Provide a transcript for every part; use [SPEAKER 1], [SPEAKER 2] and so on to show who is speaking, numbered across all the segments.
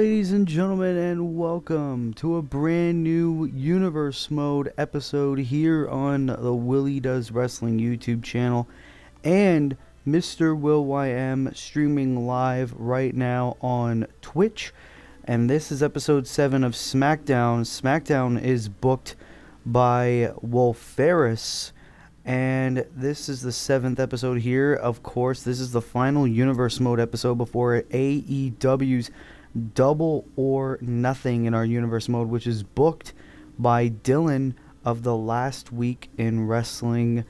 [SPEAKER 1] ladies and gentlemen, and welcome to a brand new Universe Mode episode here on the Willie Does Wrestling YouTube channel and MrWillym streaming live right now on Twitch. And this is episode 7 of Smackdown. Smackdown is booked by Wolf Ferris, and this is the 7th episode here. Of course, this is the final Universe Mode episode before AEW's Double or Nothing in our Universe Mode, which is booked by Dylan of the Last Week in Wrestling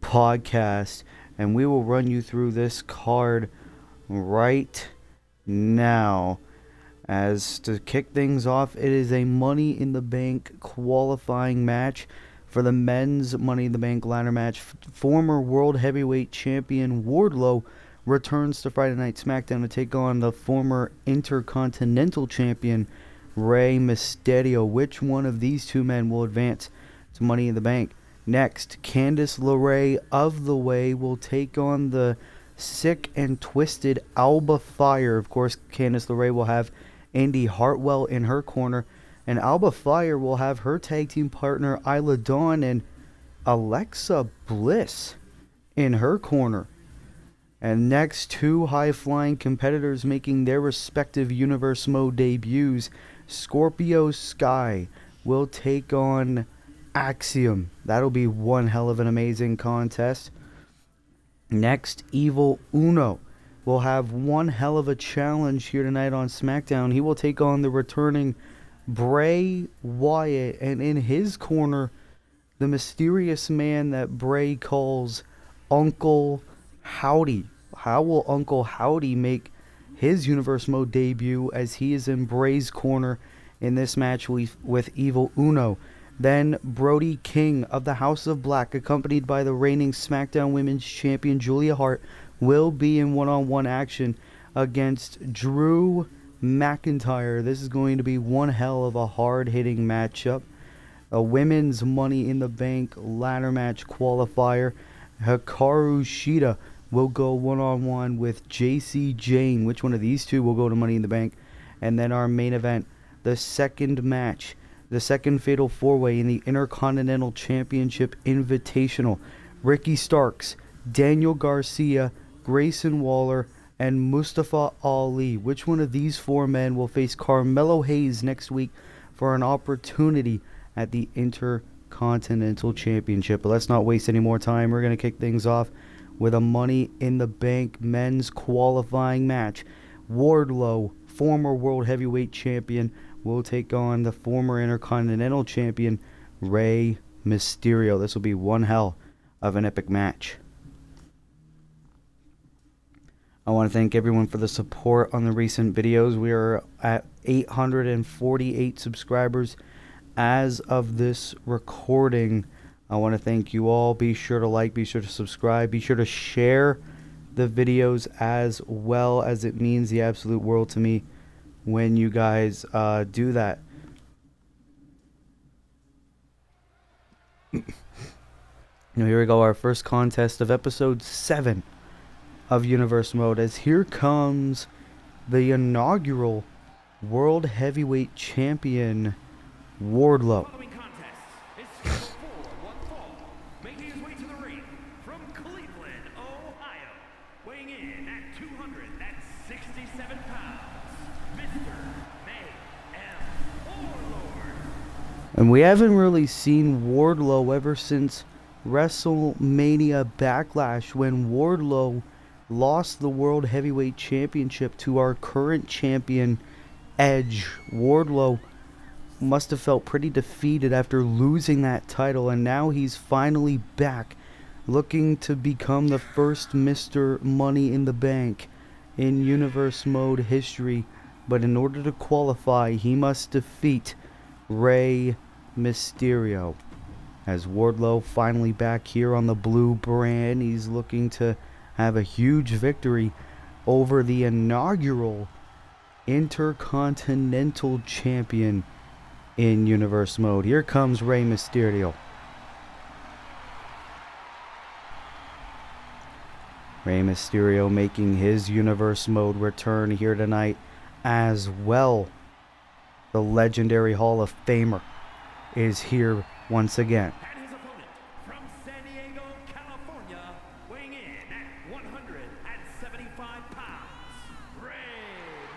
[SPEAKER 1] podcast. And we will run you through this card right now. As to kick things off, it is a Money in the Bank qualifying match for the men's Money in the Bank ladder match. Former World Heavyweight Champion Wardlow returns to Friday Night SmackDown to take on the former Intercontinental Champion Rey Mysterio. Which one of these two men will advance to Money in the Bank? Next, Candice LeRae of The Way will take on the sick and twisted Alba Fire. Of course, Candice LeRae will have Indy Hartwell in her corner, and Alba Fire will have her tag team partner Isla Dawn and Alexa Bliss in her corner. And next, two high-flying competitors making their respective Universe Mode debuts. Scorpio Sky will take on Axiom. That'll be one hell of an amazing contest. Next, Evil Uno will have one hell of a challenge here tonight on SmackDown. He will take on the returning Bray Wyatt, and in his corner, the mysterious man that Bray calls Uncle Howdy. How will Uncle Howdy make his Universe Mode debut as he is in Bray's corner in this match with Evil Uno? Then Brody King of the House of Black, accompanied by the reigning SmackDown Women's Champion Julia Hart, will be in one-on-one action against Drew McIntyre. This is going to be one hell of a hard-hitting matchup. A women's Money in the Bank ladder match qualifier. Hikaru Shida will go one-on-one with JC Jane. Which one of these two will go to Money in the Bank? And then our main event, the second match, the second Fatal 4-Way in the Intercontinental Championship Invitational. Ricky Starks, Daniel Garcia, Grayson Waller, and Mustafa Ali. Which one of these four men will face Carmelo Hayes next week for an opportunity at the Intercontinental Championship? But let's not waste any more time. We're going to kick things off with a Money in the Bank men's qualifying match. Wardlow, former World Heavyweight Champion, will take on the former Intercontinental Champion Rey Mysterio. This will be one hell of an epic match. I want to thank everyone for the support on the recent videos. We are at 848 subscribers as of this recording. I want to thank you all. Be sure to like, be sure to subscribe, be sure to share the videos as well, as it means the absolute world to me when you guys do that. Now here we go, our first contest of episode 7 of Universe Mode, as here comes the inaugural World Heavyweight Champion Wardlow.
[SPEAKER 2] Making his way to the ring from Cleveland, Ohio, weighing in at 267 pounds, Mr. Warlord.
[SPEAKER 1] And we haven't really seen Wardlow ever since WrestleMania Backlash, when Wardlow lost the World Heavyweight Championship to our current champion, Edge. Wardlow must have felt pretty defeated after losing that title, and now he's finally back, looking to become the first Mr. Money in the Bank in Universe Mode history. But in order to qualify, he must defeat Rey Mysterio. As Wardlow finally back here on the blue brand, he's looking to have a huge victory over the inaugural Intercontinental Champion in Universe Mode. Here comes Rey Mysterio. Rey Mysterio making his Universe Mode return here tonight as well. The legendary Hall of Famer is here once again.
[SPEAKER 2] And his opponent from San Diego, California, weighing in at 175 pounds, Rey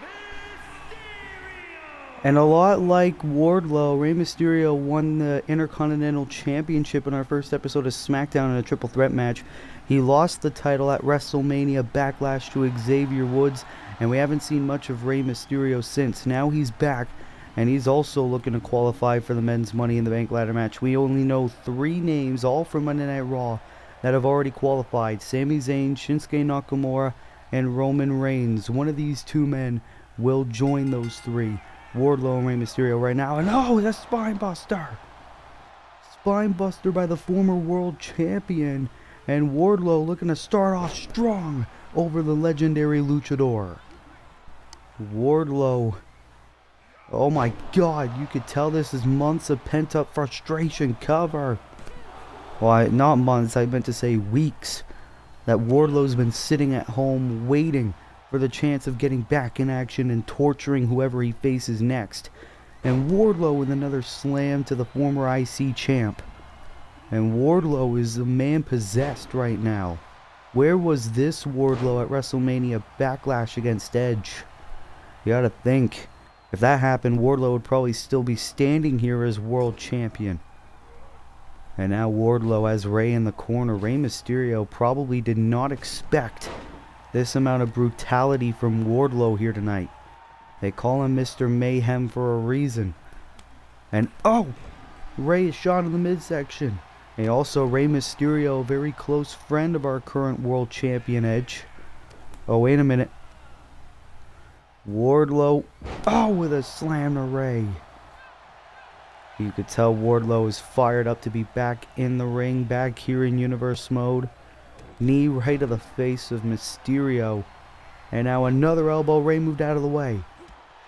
[SPEAKER 2] Mysterio.
[SPEAKER 1] And a lot like Wardlow, Rey Mysterio won the Intercontinental Championship in our first episode of Smackdown in a triple threat match. He lost the title at WrestleMania Backlash to Xavier Woods, and we haven't seen much of Rey Mysterio since. Now he's back, and he's also looking to qualify for the men's Money in the Bank ladder match. We only know 3 names, all from Monday Night Raw, that have already qualified. Sami Zayn, Shinsuke Nakamura, and Roman Reigns. One of these 2 men will join those 3. Wardlow and Rey Mysterio right now. And oh, the spine buster! Spine buster by the former world champion. And Wardlow looking to start off strong over the legendary luchador. Wardlow. Oh my god, you could tell this is months of pent-up frustration. Cover. Well, not months, I meant to say weeks. That Wardlow's been sitting at home waiting for the chance of getting back in action and torturing whoever he faces next. And Wardlow with another slam to the former IC champ. And Wardlow is the man possessed right now. Where was this Wardlow at WrestleMania Backlash against Edge? You gotta think. If that happened, Wardlow would probably still be standing here as world champion. And now Wardlow has Rey in the corner. Rey Mysterio probably did not expect this amount of brutality from Wardlow here tonight. They call him Mr. Mayhem for a reason. And oh! Rey is shot in the midsection. And also Rey Mysterio, a very close friend of our current world champion Edge. Oh, wait a minute. Wardlow, oh, with a slam to Rey. You could tell Wardlow is fired up to be back in the ring, back here in Universe Mode. Knee right to the face of Mysterio. And now another elbow. Rey moved out of the way.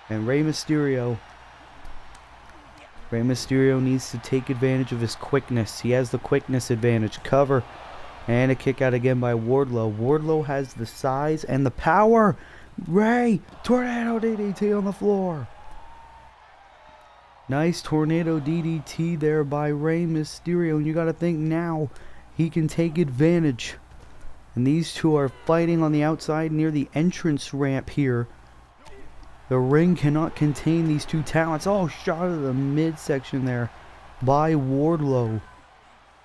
[SPEAKER 1] And Rey Mysterio needs to take advantage of his quickness. He has the quickness advantage. Cover. And a kick out again by Wardlow. Wardlow has the size and the power. Rey, tornado DDT on the floor. Nice tornado DDT there by Rey Mysterio. And you got to think now he can take advantage. And these 2 are fighting on the outside near the entrance ramp here. The ring cannot contain these 2 talents. Oh, shot to the midsection there by Wardlow.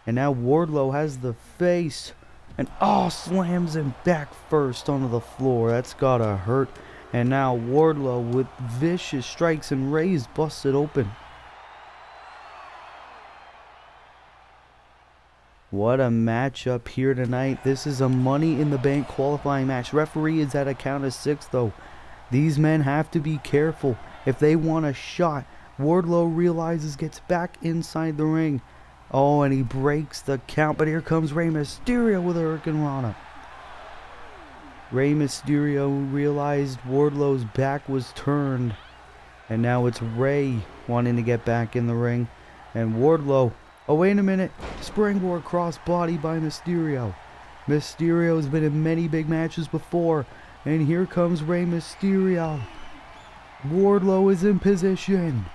[SPEAKER 1] And now Wardlow has the face. And oh, slams him back first onto the floor. That's gotta hurt. And now Wardlow with vicious strikes, and Rey's busted open. What a matchup here tonight. This is a Money in the Bank qualifying match. Referee is at a count of 6 though. These men have to be careful if they want a shot. Wardlow realizes, gets back inside the ring. Oh, and he breaks the count, but here comes Rey Mysterio with a hurricanrana. Rey Mysterio realized Wardlow's back was turned, and now it's Rey wanting to get back in the ring. And Wardlow, oh wait a minute, springboard crossbody by Mysterio. Mysterio's been in many big matches before, and here comes Rey Mysterio. Wardlow is in position.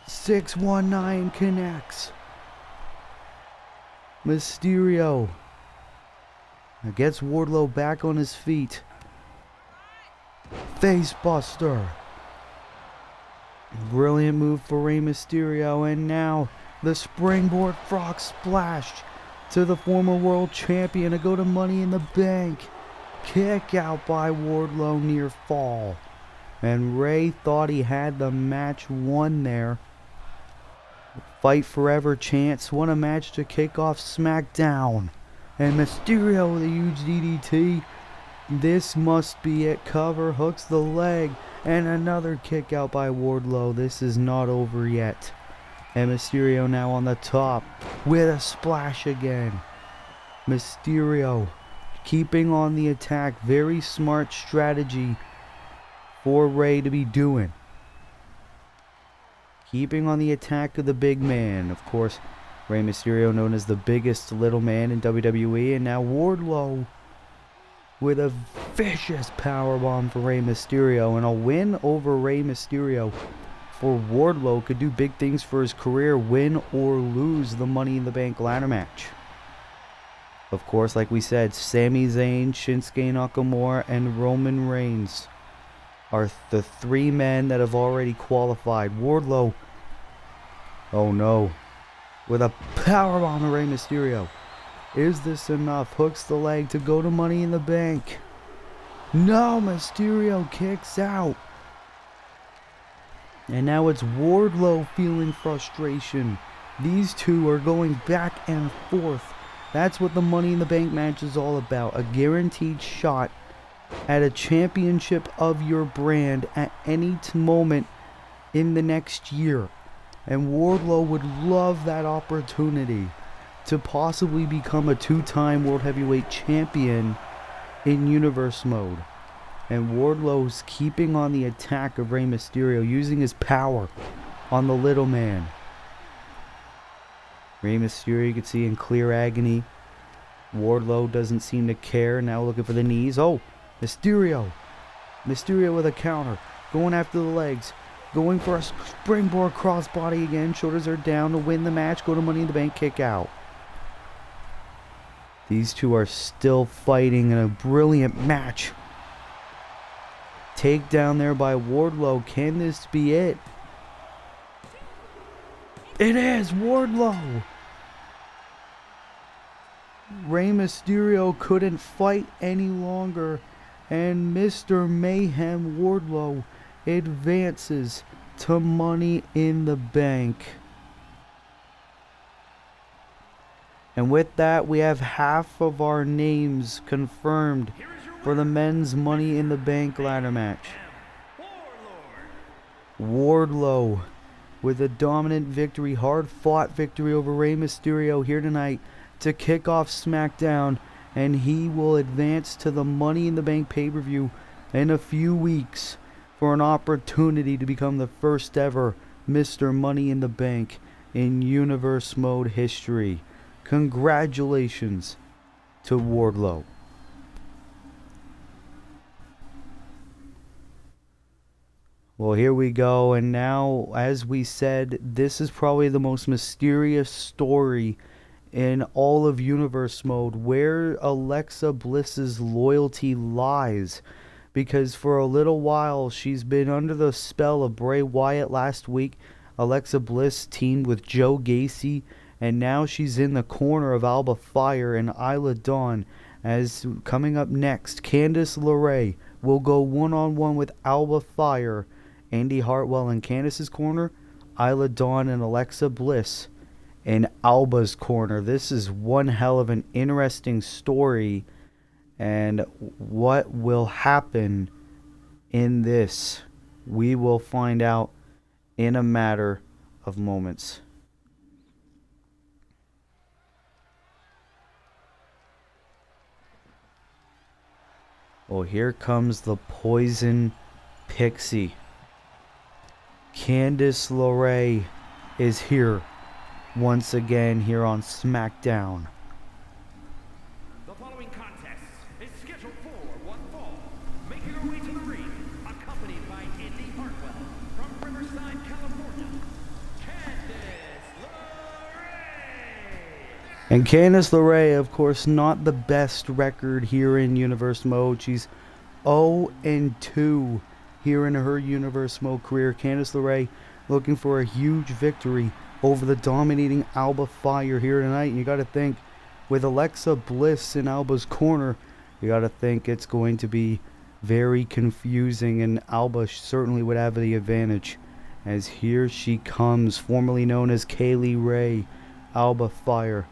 [SPEAKER 1] 619 connects. Mysterio gets Wardlow back on his feet. Facebuster. Brilliant move for Rey Mysterio, and now the springboard frog splash to the former world champion to go to Money in the Bank. Kick out by Wardlow, near fall. And Rey thought he had the match won there. Fight forever chance. What a match to kick off Smackdown. And Mysterio with a huge DDT. This must be it. Cover, hooks the leg. And another kick out by Wardlow. This is not over yet. And Mysterio now on the top with a splash again. Mysterio keeping on the attack. Very smart strategy for Rey to be doing. Keeping on the attack of the big man. Of course, Rey Mysterio known as the biggest little man in WWE. And now Wardlow with a vicious powerbomb for Rey Mysterio, and a win over Rey Mysterio for Wardlow could do big things for his career, win or lose the Money in the Bank ladder match. Of course, like we said, Sami Zayn, Shinsuke Nakamura, and Roman Reigns are the three men that have already qualified. Wardlow, oh no, with a powerbomb to Rey Mysterio. Is this enough? Hooks the leg to go to Money in the Bank. No, Mysterio kicks out. And now it's Wardlow feeling frustration. These two are going back and forth. That's what the Money in the Bank match is all about. A guaranteed shot at a championship of your brand at any moment in the next year. And Wardlow would love that opportunity to possibly become a two-time World Heavyweight Champion in Universe Mode. And Wardlow's keeping on the attack of Rey Mysterio, using his power on the little man. Rey Mysterio, you can see in clear agony. Wardlow doesn't seem to care. Now looking for the knees. Oh, Mysterio. Mysterio with a counter. Going after the legs. Going for a springboard crossbody again. Shoulders are down to win the match. Go to Money in the Bank, kick out. These two are still fighting in a brilliant match. Takedown there by Wardlow. Can this be it? It is Wardlow. Rey Mysterio couldn't fight any longer, and Mr. Mayhem Wardlow advances to Money in the Bank. And with that, we have half of our names confirmed for the men's Money in the Bank ladder match. Wardlow with a dominant victory, hard-fought victory over Rey Mysterio here tonight to kick off Smackdown, and he will advance to the Money in the Bank pay-per-view in a few weeks for an opportunity to become the first ever Mr. Money in the Bank in Universe Mode history. Congratulations to Wardlow. Well, here we go, and now, as we said, this is probably the most mysterious story in all of Universe Mode, where Alexa Bliss's loyalty lies. Because for a little while, she's been under the spell of Bray Wyatt. Last week, Alexa Bliss teamed with Joe Gacy, and now she's in the corner of Alba Fire and Isla Dawn. As coming up next, Candice LeRae will go one-on-one with Alba Fire, Andy Hartwell in Candice's corner, Isla Dawn and Alexa Bliss in Alba's corner. This is one hell of an interesting story, and what will happen in this, we will find out in a matter of moments. Well, here comes the Poison Pixie. Candice LeRae is here once again here on Smackdown.
[SPEAKER 2] The following contest is scheduled for one fall. Making her way to the ring, accompanied by Andy Hartwell from Riverside, California, Candice LeRae.
[SPEAKER 1] And Candice LeRae, of course, not the best record here in Universe Mode. She's 0-2 here in her Universe Mode career. Candice LeRae looking for a huge victory over the dominating Alba Fire here tonight. And you got to think, with Alexa Bliss in Alba's corner, you got to think it's going to be very confusing, and Alba certainly would have the advantage. As here she comes, formerly known as Kaylee Ray, Alba Fire,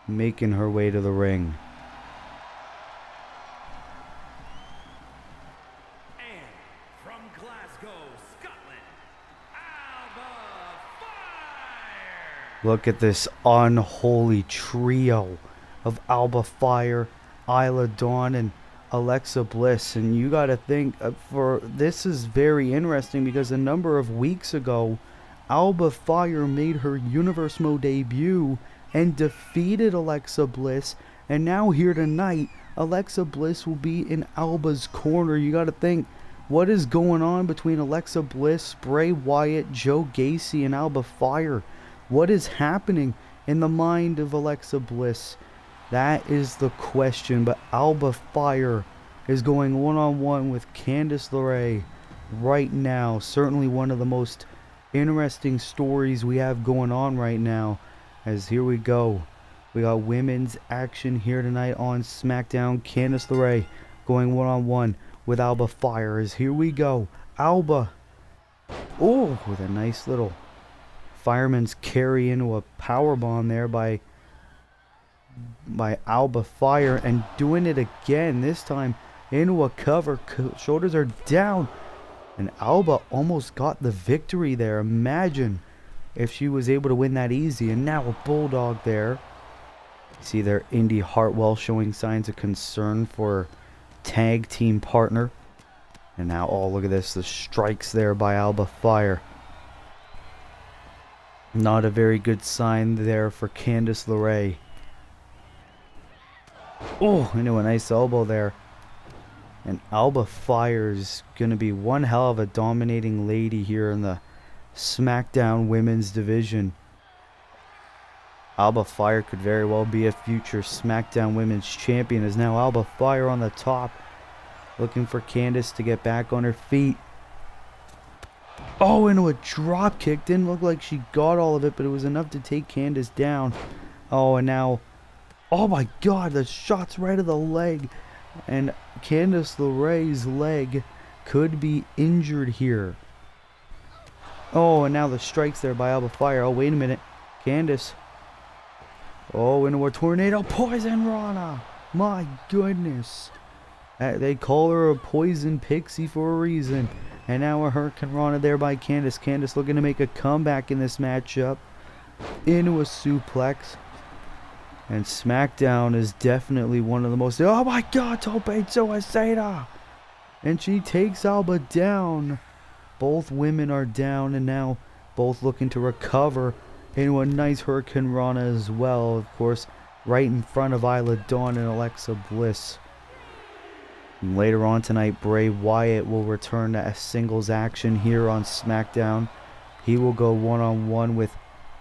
[SPEAKER 1] making her way to the ring.
[SPEAKER 2] And from Glasgow, Scotland, Alba Fire.
[SPEAKER 1] Look at this unholy trio of Alba Fire, Isla Dawn, and Alexa Bliss. And you got to think, this is very interesting, because a number of weeks ago, Alba Fire made her Universe Mode debut and defeated Alexa Bliss. And now here tonight, Alexa Bliss will be in Alba's corner. You gotta think, what is going on between Alexa Bliss, Bray Wyatt, Joe Gacy, and Alba Fire? What is happening in the mind of Alexa Bliss? That is the question. But Alba Fire is going one-on-one with Candice LeRae right now. Certainly one of the most interesting stories we have going on right now. As here we go. We got women's action here tonight on SmackDown. Candice LeRae going one-on-one with Alba Fire. As here we go. Alba. Oh, with a nice little fireman's carry into a powerbomb there by Alba Fire, and doing it again, this time into a cover. Shoulders are down, and Alba almost got the victory there. Imagine if she was able to win that easy. And now a bulldog there. See there, Indy Hartwell showing signs of concern for tag team partner. And now, oh, look at this, the strikes there by Alba Fire. Not a very good sign there for Candice LeRae. Oh, into a nice elbow there. And Alba Fire is going to be one hell of a dominating lady here in the SmackDown women's division. Alba Fire could very well be a future SmackDown women's champion. Is now Alba Fire on the top, looking for Candice to get back on her feet. Oh, into a drop kick. Didn't look like she got all of it, but it was enough to take Candice down. Oh, and now, oh my God, the shot's right of the leg. And Candice LeRae's leg could be injured here. Oh, and now the strikes there by Alba Fire. Oh, wait a minute. Candice. Oh, into a tornado. Poison Rana. My goodness. They call her a poison pixie for a reason. And now a Hurricane Rana there by Candice. Candice looking to make a comeback in this matchup. Into a suplex. And SmackDown is definitely one of the most... Oh my God, Tope Suicida! And she takes Alba down. Both women are down, and now both looking to recover into a nice Hurricane Rana as well. Of course, right in front of Isla Dawn and Alexa Bliss. And later on tonight, Bray Wyatt will return to a singles action here on SmackDown. He will go one-on-one with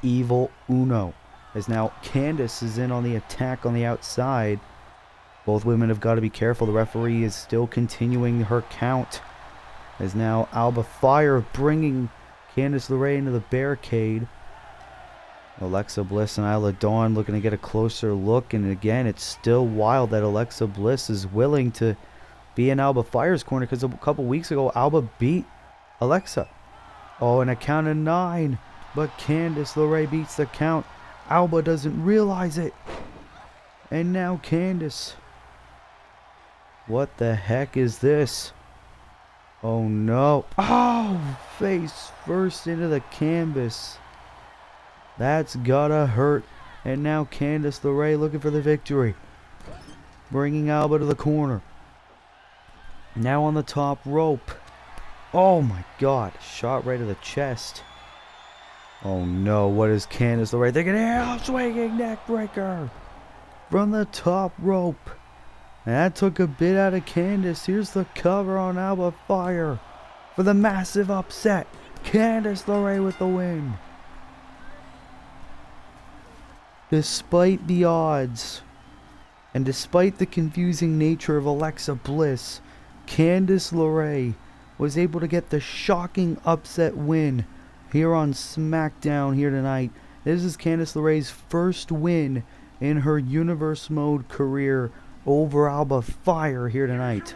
[SPEAKER 1] Evil Uno. As now Candice is in on the attack on the outside. Both women have got to be careful. The referee is still continuing her count. As now Alba Fire bringing Candice LeRae into the barricade. Alexa Bliss and Isla Dawn looking to get a closer look. And again, it's still wild that Alexa Bliss is willing to be in Alba Fire's corner, because a couple weeks ago Alba beat Alexa. Oh, and a count of 9. But Candice LeRae beats the count. Alba doesn't realize it. And now Candice. What the heck is this? Oh no. Oh, face first into the canvas. That's gotta hurt. And now Candice LeRae looking for the victory. Bringing Alba to the corner. Now on the top rope. Oh my God. Shot right to the chest. Oh no, what is Candice LeRae thinking? Here, swinging neck breaker from the top rope. And that took a bit out of Candice. Here's the cover on Alba Fire for the massive upset. Candice LeRae with the win. Despite the odds, and despite the confusing nature of Alexa Bliss, Candice LeRae was able to get the shocking upset win here on SmackDown here tonight. This is Candice LeRae's first win in her Universe Mode career over Alba Fire here tonight.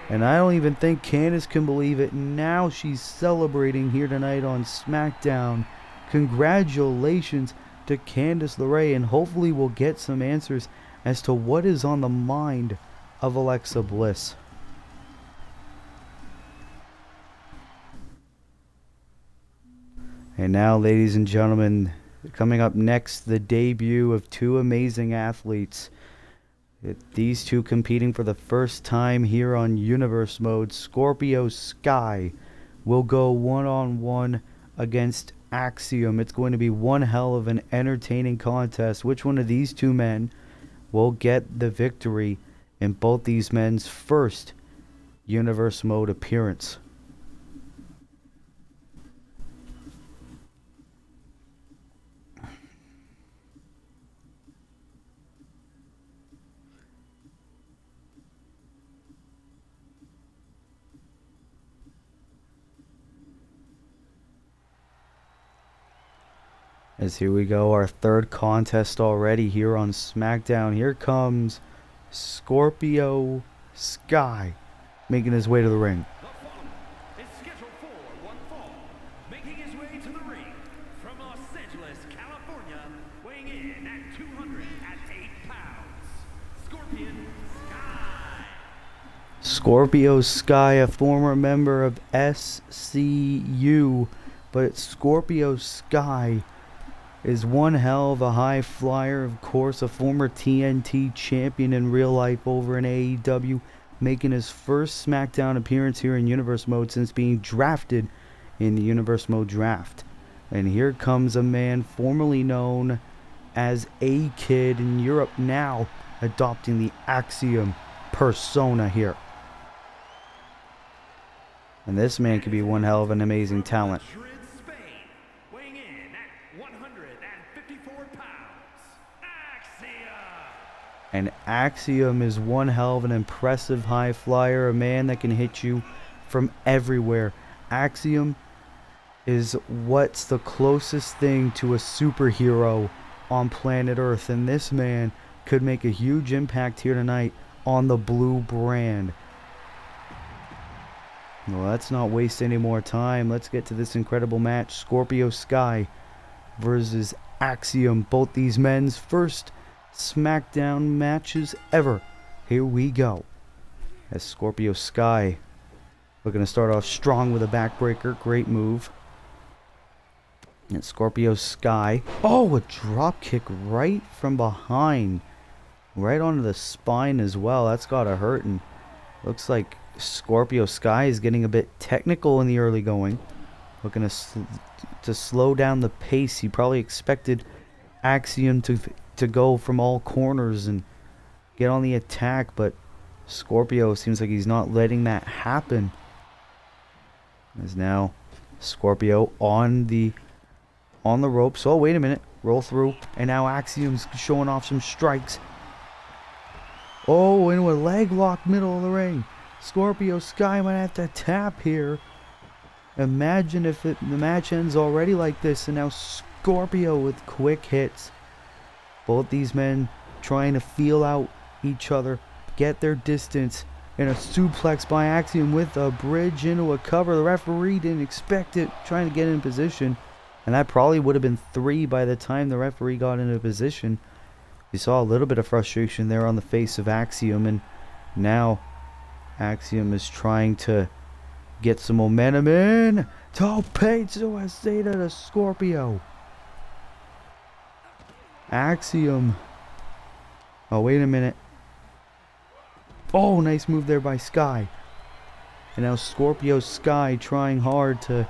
[SPEAKER 1] And I don't even think Candice can believe it. Now she's celebrating here tonight on SmackDown. Congratulations to Candice LeRae, and hopefully we'll get some answers as to what is on the mind of Alexa Bliss. And now, ladies and gentlemen, coming up next, the debut of two amazing athletes. These two competing for the first time here on Universe Mode. Scorpio Sky will go one-on-one against Axiom. It's going to be one hell of an entertaining contest. Which one of these two men will get the victory in both these men's first Universe Mode appearance? As here we go, our third contest already here on Smackdown. Here comes Scorpio Sky making his way to the ring.
[SPEAKER 2] The following is scheduled for one fall, making his way to the ring from Los Angeles, California, weighing in at 208 pounds, Scorpion Sky.
[SPEAKER 1] Scorpio Sky, a former member of SCU, but Scorpio Sky is one hell of a high flyer. Of course, a former TNT champion in real life over in AEW, making his first SmackDown appearance here in Universe Mode since being drafted in the Universe Mode draft. And here comes a man formerly known as A-Kid in Europe, now adopting the Axiom persona here. And this man could be one hell of an amazing talent.
[SPEAKER 2] Weighing in at 154 pounds, Axiom.
[SPEAKER 1] And Axiom is one hell of an impressive high flyer, a man that can hit you from everywhere. Axiom is what's the closest thing to a superhero on planet Earth, and this man could make a huge impact here tonight on the blue brand. Well, let's not waste any more time. Let's get to this incredible match. Scorpio Sky versus Axiom. Both these men's first SmackDown matches ever. Here we go. As Scorpio Sky looking to start off strong with a backbreaker. Great move. And Scorpio Sky. Oh, a drop kick right from behind. Right onto the spine as well. That's gotta hurt. And looks like Scorpio Sky is getting a bit technical in the early going. Looking to slow down the pace. He probably expected Axiom to go from all corners and get on the attack, but Scorpio seems like he's not letting that happen. As now Scorpio on the ropes. Oh, wait a minute. Roll through. And now Axiom's showing off some strikes. Oh, into a leg lock middle of the ring. Scorpio Sky might have to tap here. Imagine if the match ends already like this. And now Scorpio with quick hits. Both these men trying to feel out each other, get their distance. And a suplex by Axiom with a bridge into a cover. The referee didn't expect it, trying to get in position. And that probably would have been 3 by the time the referee got into position. You saw a little bit of frustration there on the face of Axiom. And now Axiom is trying to get some momentum in. Tope Suicida to Scorpio. Axiom. Oh, wait a minute. Oh, nice move there by Sky. And now Scorpio Sky trying hard to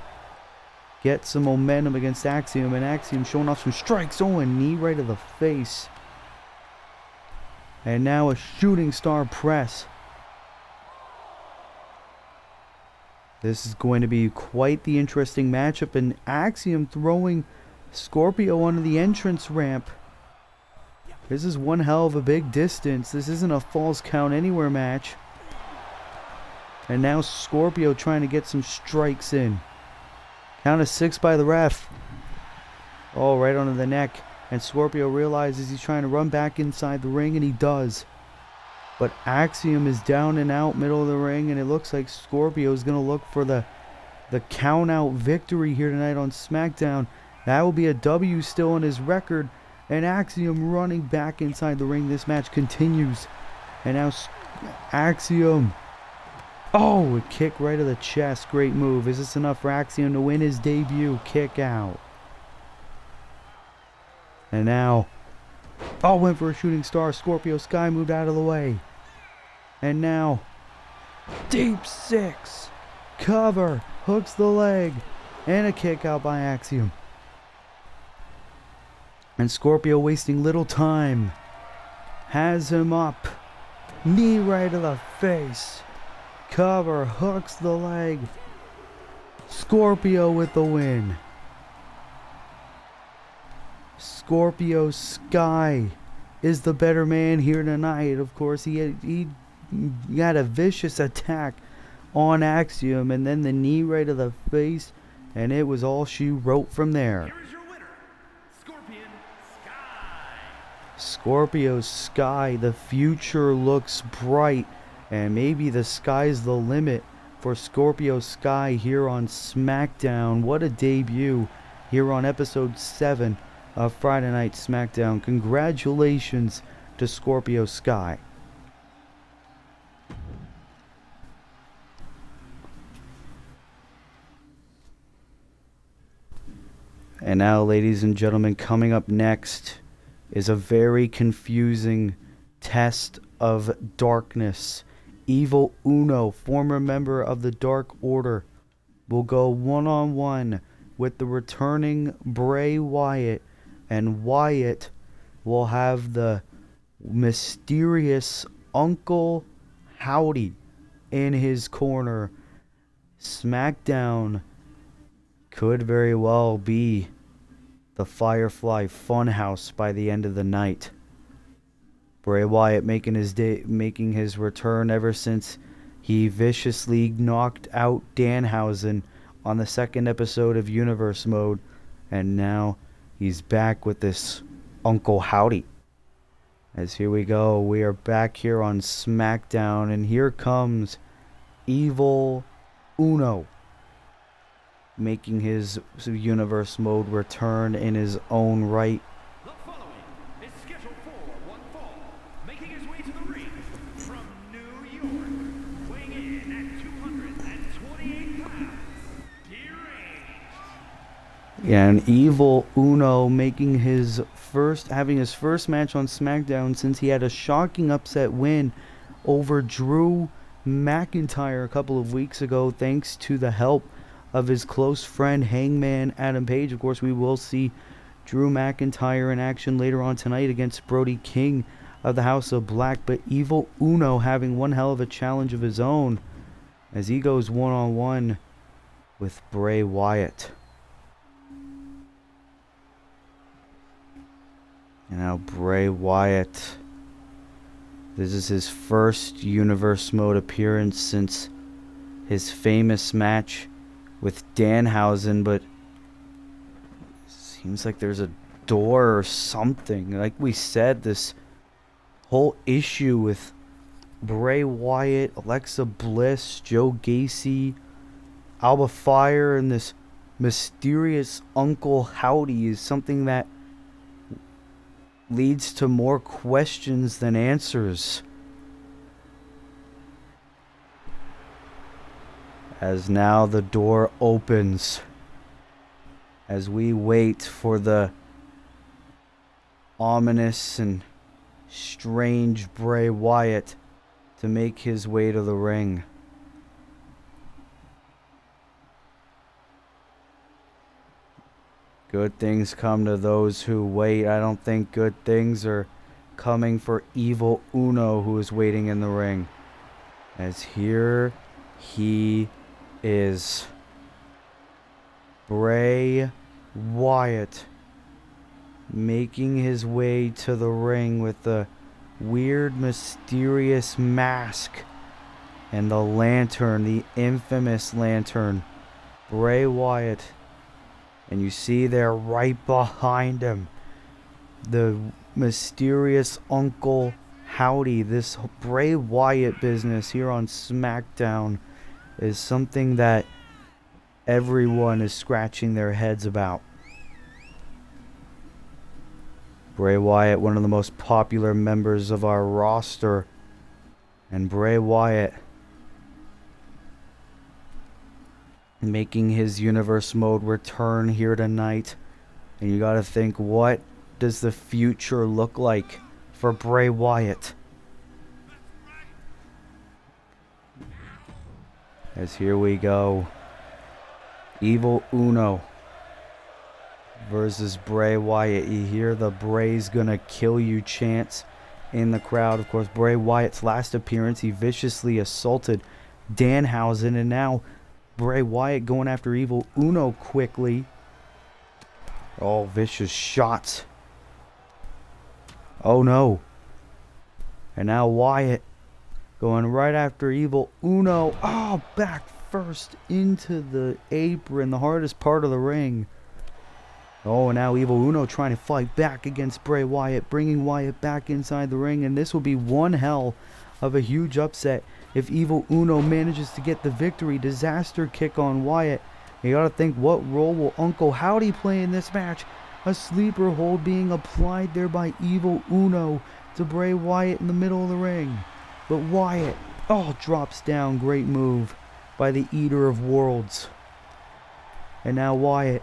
[SPEAKER 1] get some momentum against Axiom. And Axiom showing off some strikes. Oh, a knee right to the face. And now a shooting star press. This is going to be quite the interesting matchup. And Axiom throwing Scorpio onto the entrance ramp. This is one hell of a big distance. This isn't a falls count anywhere match. And now Scorpio trying to get some strikes in. Count of 6 by the ref. Oh, right onto the neck. And Scorpio realizes he's trying to run back inside the ring, and he does. But Axiom is down and out middle of the ring, and it looks like Scorpio is going to look for the count out victory here tonight on SmackDown. That will be a W still on his record. And Axiom running back inside the ring. This match continues. And now Axiom. Oh, a kick right to the chest. Great move. Is this enough for Axiom to win his debut? Kick out. And now, oh, went for a shooting star. Scorpio Sky moved out of the way. And now, deep 6. Cover. Hooks the leg. And a kick out by Axiom. And Scorpio, wasting little time, has him up. Knee right to the face. Cover, hooks the leg. Scorpio with the win. Scorpio Sky is the better man here tonight. Of course, he had a vicious attack on Axiom, and then the knee right to the face, and it was all she wrote from there.
[SPEAKER 2] Here is your winner, Scorpion Sky.
[SPEAKER 1] Scorpio Sky, the future looks bright, and maybe the sky's the limit for Scorpio Sky here on Smackdown. What a debut here on episode 7 of Friday Night Smackdown. Congratulations to Scorpio Sky. And now, ladies and gentlemen, coming up next is a very confusing test of darkness. Evil Uno, former member of the Dark Order, will go one-on-one with the returning Bray Wyatt, and Wyatt will have the mysterious Uncle Howdy in his corner. Smackdown could very well be the Firefly Funhouse by the end of the night. Bray Wyatt making his return ever since he viciously knocked out Danhausen on the second episode of Universe Mode, and now he's back with this Uncle Howdy. As here we go, we are back here on SmackDown, and here comes Evil Uno, making his Universe Mode return in his own right.
[SPEAKER 2] The following is scheduled for one fall, making his way to the ring from New York, weighing in at 228 pounds, deranged.
[SPEAKER 1] Yeah, and Evil Uno having his first match on SmackDown since he had a shocking upset win over Drew McIntyre a couple of weeks ago, thanks to the help of his close friend Hangman Adam Page. Of course, we will see Drew McIntyre in action later on tonight against Brody King of the House of Black, but Evil Uno having one hell of a challenge of his own as he goes one-on-one with Bray Wyatt. And now Bray Wyatt, this is his first Universe Mode appearance since his famous match with Danhausen, but seems like there's a door or something. Like we said, this whole issue with Bray Wyatt, Alexa Bliss, Joe Gacy, Alba Fire, and this mysterious Uncle Howdy is something that leads to more questions than answers. As now the door opens, as we wait for the ominous and strange Bray Wyatt to make his way to the ring. Good things come to those who wait. I don't think good things are coming for Evil Uno, who is waiting in the ring. As here he is. Bray Wyatt making his way to the ring with the weird, mysterious mask and the lantern, the infamous lantern. Bray Wyatt. And you see there right behind him the mysterious Uncle Howdy. This Bray Wyatt business here on SmackDown is something that everyone is scratching their heads about. Bray Wyatt, one of the most popular members of our roster, and Bray Wyatt making his Universe Mode return here tonight. And you gotta think, what does the future look like for Bray Wyatt? As here we go. Evil Uno versus Bray Wyatt. You hear the Bray's gonna kill you chants in the crowd. Of course, Bray Wyatt's last appearance, he viciously assaulted Danhausen, and now Bray Wyatt going after Evil Uno quickly. Oh, vicious shots. Oh no. And now Wyatt going right after Evil Uno. Oh, back first into the apron, the hardest part of the ring. Oh, and now Evil Uno trying to fight back against Bray Wyatt, bringing Wyatt back inside the ring. And this will be one hell of a huge upset if Evil Uno manages to get the victory. Disaster kick on Wyatt. You gotta think, what role will Uncle Howdy play in this match? A sleeper hold being applied there by Evil Uno to Bray Wyatt in the middle of the ring. But Wyatt, oh, drops down. Great move by the Eater of Worlds. And now Wyatt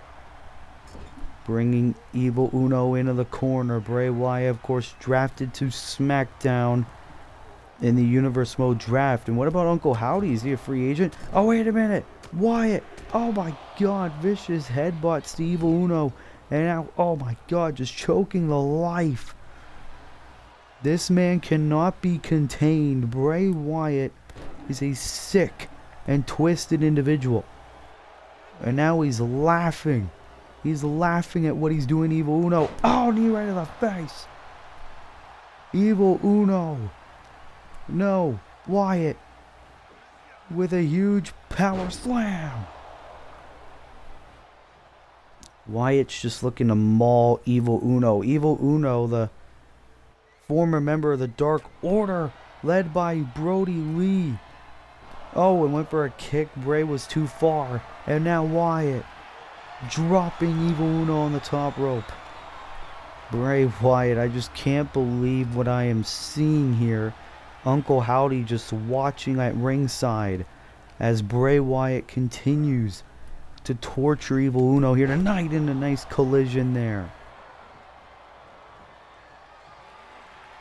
[SPEAKER 1] bringing Evil Uno into the corner. Bray Wyatt, of course, drafted to Smackdown in the Universe Mode draft. And what about Uncle Howdy? Is he a free agent? Oh, wait a minute. Wyatt. Oh, my God. Vicious headbutts to Evil Uno. And now, oh, my God, just choking the life. This man cannot be contained. Bray Wyatt is a sick and twisted individual. And now he's laughing. He's laughing at what he's doing, Evil Uno. Oh, knee right to the face. Evil Uno. No, Wyatt with a huge power slam. Wyatt's just looking to maul Evil Uno. Evil Uno, the former member of the Dark Order, led by Brody Lee. Oh, and went for a kick. Bray was too far. And now Wyatt dropping Evil Uno on the top rope. Bray Wyatt, I just can't believe what I am seeing here. Uncle Howdy just watching at ringside as Bray Wyatt continues to torture Evil Uno here tonight in a nice collision there.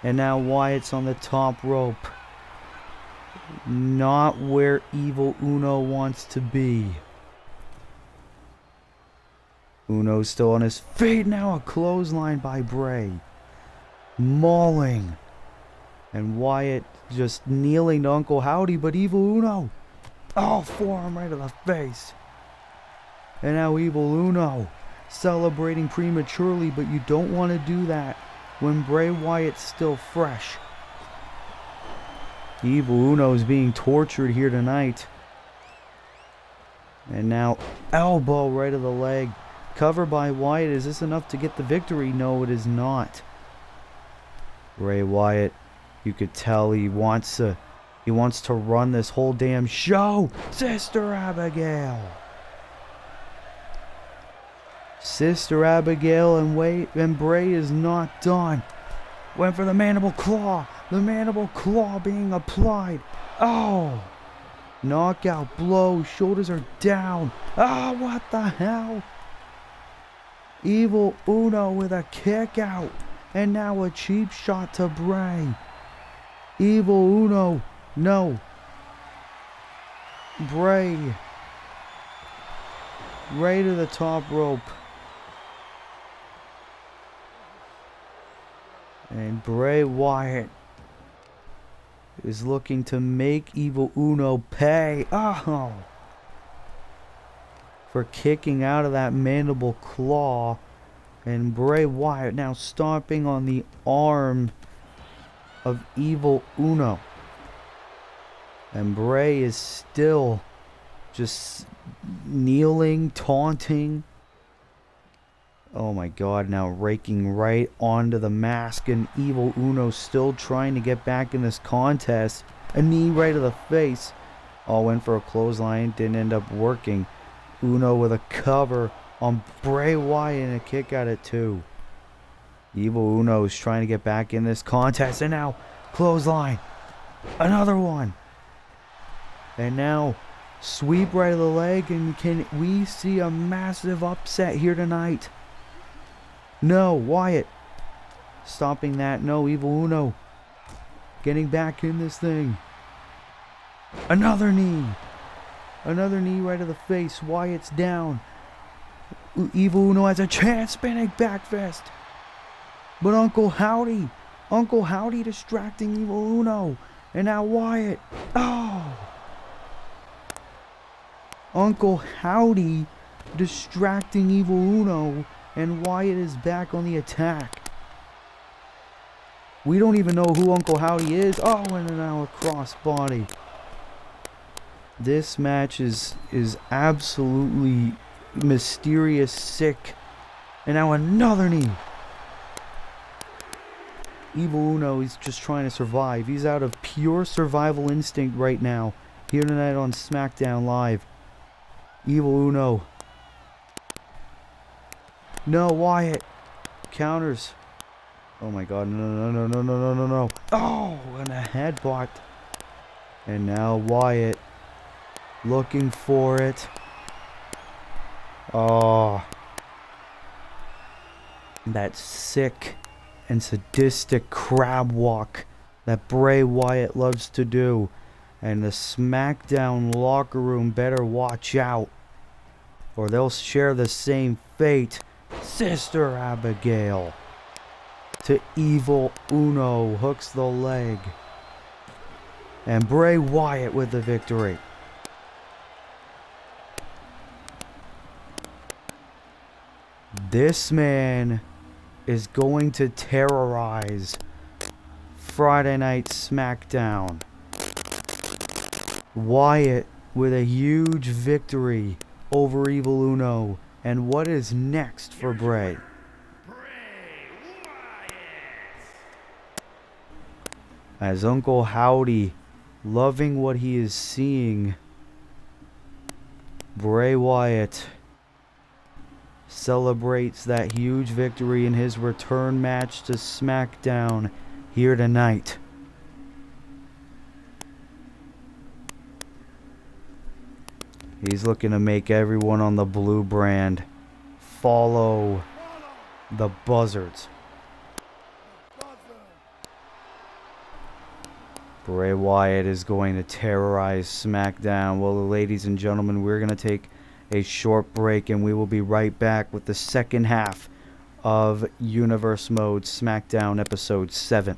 [SPEAKER 1] And now Wyatt's on the top rope. Not where Evil Uno wants to be. Uno's still on his feet now. A clothesline by Bray. Mauling. And Wyatt just kneeling to Uncle Howdy, but Evil Uno. Oh, forearm right to the face. And now Evil Uno celebrating prematurely, but you don't want to do that when Bray Wyatt's still fresh. Evil Uno is being tortured here tonight. And now elbow right to the leg. Cover by Wyatt. Is this enough to get the victory? No, it is not. Bray Wyatt, you could tell he wants to run this whole damn show. Sister Abigail. Sister Abigail and Bray is not done. Went for the mandible claw. The mandible claw being applied. Oh. Knockout blow. Shoulders are down. Oh, what the hell? Evil Uno with a kick out. And now a cheap shot to Bray. Evil Uno. No. Bray. Right to the top rope. And Bray Wyatt is looking to make Evil Uno pay. Oh! For kicking out of that mandible claw. And Bray Wyatt now stomping on the arm of Evil Uno. And Bray is still just kneeling, taunting. Oh my God, now raking right onto the mask, and Evil Uno still trying to get back in this contest. A knee right to the face. Oh, went for a clothesline, didn't end up working. Uno with a cover on Bray Wyatt and a kick out at 2. Evil Uno is trying to get back in this contest, and now clothesline. Another one. And now sweep right of the leg, and can we see a massive upset here tonight? No, Wyatt stopping that. No, Evil Uno getting back in this thing. Another knee. Another knee right to the face. Wyatt's down. Evil Uno has a chance, spinning back fist. But Uncle Howdy distracting Evil Uno. And now Wyatt. Oh! Uncle Howdy distracting Evil Uno, and Wyatt is back on the attack. We don't even know who Uncle Howdy is. Oh, and now a crossbody. This match is absolutely mysterious, sick. And now another knee. Evil Uno is just trying to survive. He's out of pure survival instinct right now. Here tonight on Smackdown Live. Evil Uno. No, Wyatt. Counters. Oh my god, no. Oh, and a headbutt. And now Wyatt looking for it. Oh. That sick and sadistic crab walk that Bray Wyatt loves to do. And the SmackDown locker room better watch out, or they'll share the same fate. Sister Abigail to Evil Uno, hooks the leg. And Bray Wyatt with the victory. This man is going to terrorize Friday Night SmackDown. Wyatt with a huge victory over Evil Uno. And what is next for Bray? As Uncle Howdy, loving what he is seeing, Bray Wyatt celebrates that huge victory in his return match to SmackDown here tonight. He's looking to make everyone on the blue brand follow the buzzards. Bray Wyatt is going to terrorize SmackDown. Well, ladies and gentlemen, we're going to take a short break, and we will be right back with the second half of Universe Mode SmackDown Episode 7.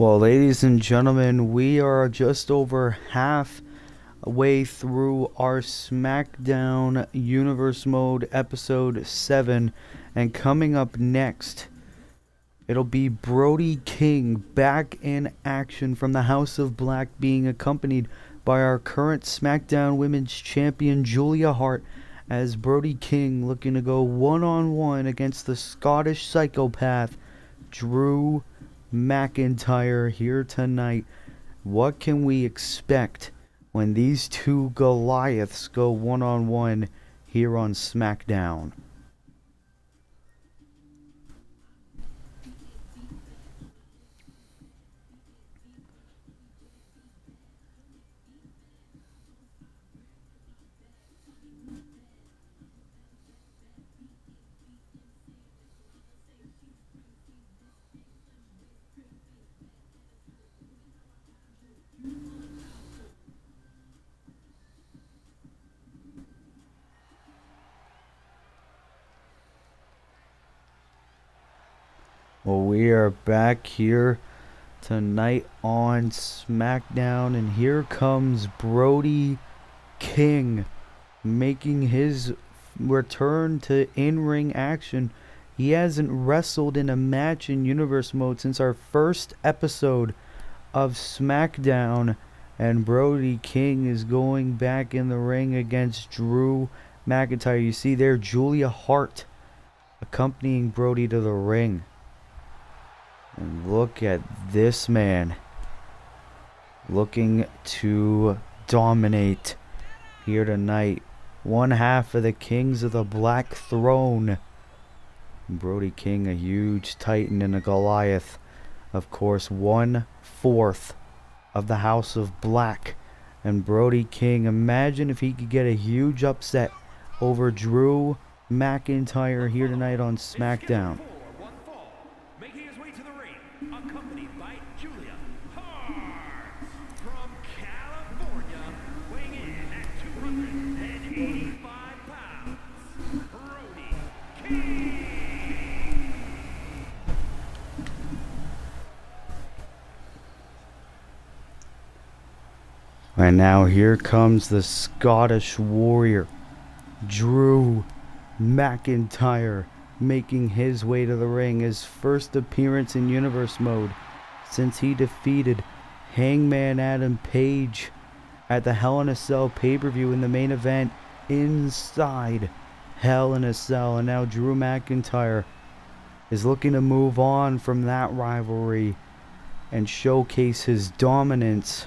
[SPEAKER 1] Well, ladies and gentlemen, we are just over halfway through our Smackdown Universe Mode Episode 7, and coming up next, it'll be Brody King back in action from the House of Black, being accompanied by our current SmackDown Women's Champion, Julia Hart, as Brody King looking to go one-on-one against the Scottish psychopath, Drew McIntyre, here tonight. What can we expect when these two Goliaths go one-on-one here on SmackDown? Well, we are back here tonight on SmackDown, and here comes Brody King making his return to in-ring action. He hasn't wrestled in a match in Universe Mode since our first episode of SmackDown, and Brody King is going back in the ring against Drew McIntyre. You see there Julia Hart accompanying Brody to the ring. And look at this man looking to dominate here tonight. One half of the Kings of the Black Throne. Brody King, a huge Titan and a Goliath. Of course, 1/4 of the House of Black. And Brody King, imagine if he could get a huge upset over Drew McIntyre here tonight on SmackDown.
[SPEAKER 2] Accompanied by Julia Hart from California, weighing in at 285 pounds, Brody King.
[SPEAKER 1] And now here comes the Scottish Warrior, Drew McIntyre, making his way to the ring. His first appearance in Universe Mode since he defeated Hangman Adam Page at the Hell in a Cell pay-per-view in the main event inside Hell in a Cell. And now Drew McIntyre is looking to move on from that rivalry and showcase his dominance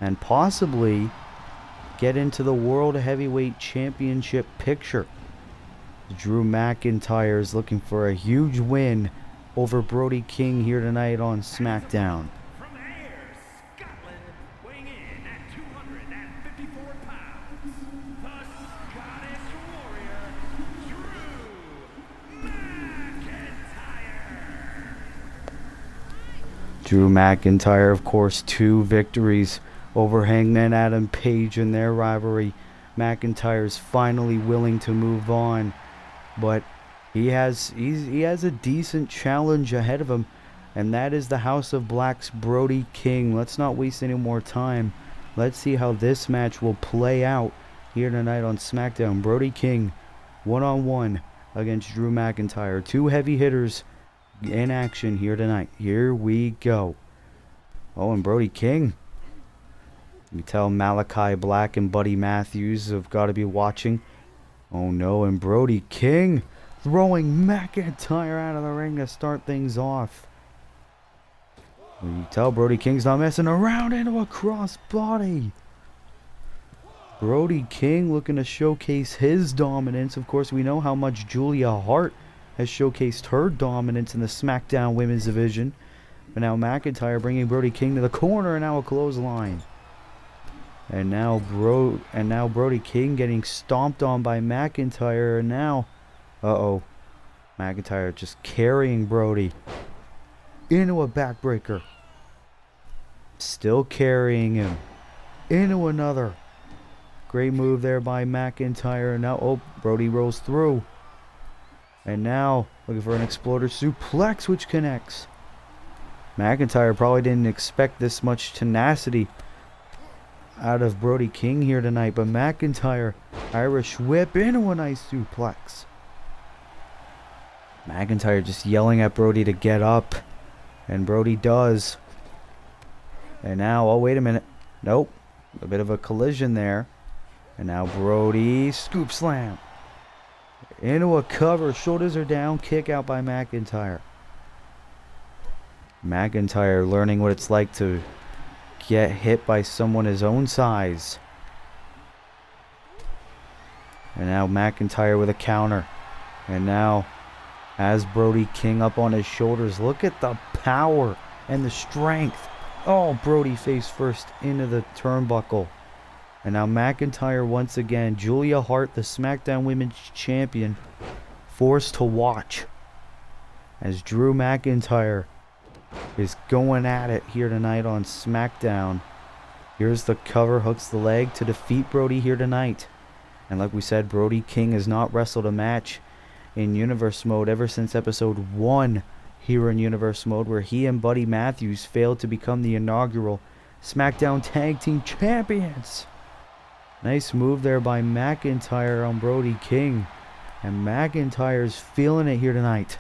[SPEAKER 1] and possibly get into the World Heavyweight Championship picture. Drew McIntyre is looking for a huge win over Brody King here tonight on SmackDown.
[SPEAKER 2] From Ayr, Scotland, weighing in at 254 pounds, the Scottish Warrior, Drew McIntyre.
[SPEAKER 1] Drew McIntyre, of course, 2 victories over Hangman Adam Page in their rivalry. McIntyre's finally willing to move on, but he has a decent challenge ahead of him, and that is the House of Black's Brody King. Let's not waste any more time. Let's see how this match will play out here tonight on SmackDown. Brody King one-on-one against Drew McIntyre. 2 heavy hitters in action here tonight. Here we go. Oh, and Brody King, you tell Malachi Black and Buddy Matthews have got to be watching. Oh no, and Brody King throwing McIntyre out of the ring to start things off. You tell Brody King's not messing around, into a crossbody. Brody King looking to showcase his dominance. Of course, we know how much Julia Hart has showcased her dominance in the SmackDown Women's Division. But now McIntyre bringing Brody King to the corner, and now a clothesline. And now Brody King getting stomped on by McIntyre, and now, McIntyre just carrying Brody into a backbreaker. Still carrying him into another. Great move there by McIntyre. And now, Brody rolls through. And now, looking for an exploder suplex, which connects. McIntyre probably didn't expect this much tenacity out of Brody King here tonight, but McIntyre, Irish whip into a nice suplex. McIntyre just yelling at Brody to get up, and Brody does. And now, oh wait a minute, nope, a bit of a collision there. And now Brody, scoop slam. Into a cover, shoulders are down, kick out by McIntyre. McIntyre learning what it's like to get hit by someone his own size. And now McIntyre with a counter. And now has Brody King up on his shoulders. Look at the power and the strength. Oh, Brody face first into the turnbuckle. And now McIntyre once again, Julia Hart, the SmackDown Women's Champion, forced to watch as Drew McIntyre is going at it here tonight on SmackDown. Here's the cover, hooks the leg to defeat Brody here tonight. And like we said, Brody King has not wrestled a match in Universe Mode ever since episode 1 here in Universe Mode, where he and Buddy Matthews failed to become the inaugural SmackDown Tag Team Champions. Nice move there by McIntyre on Brody King. And McIntyre's feeling it here tonight.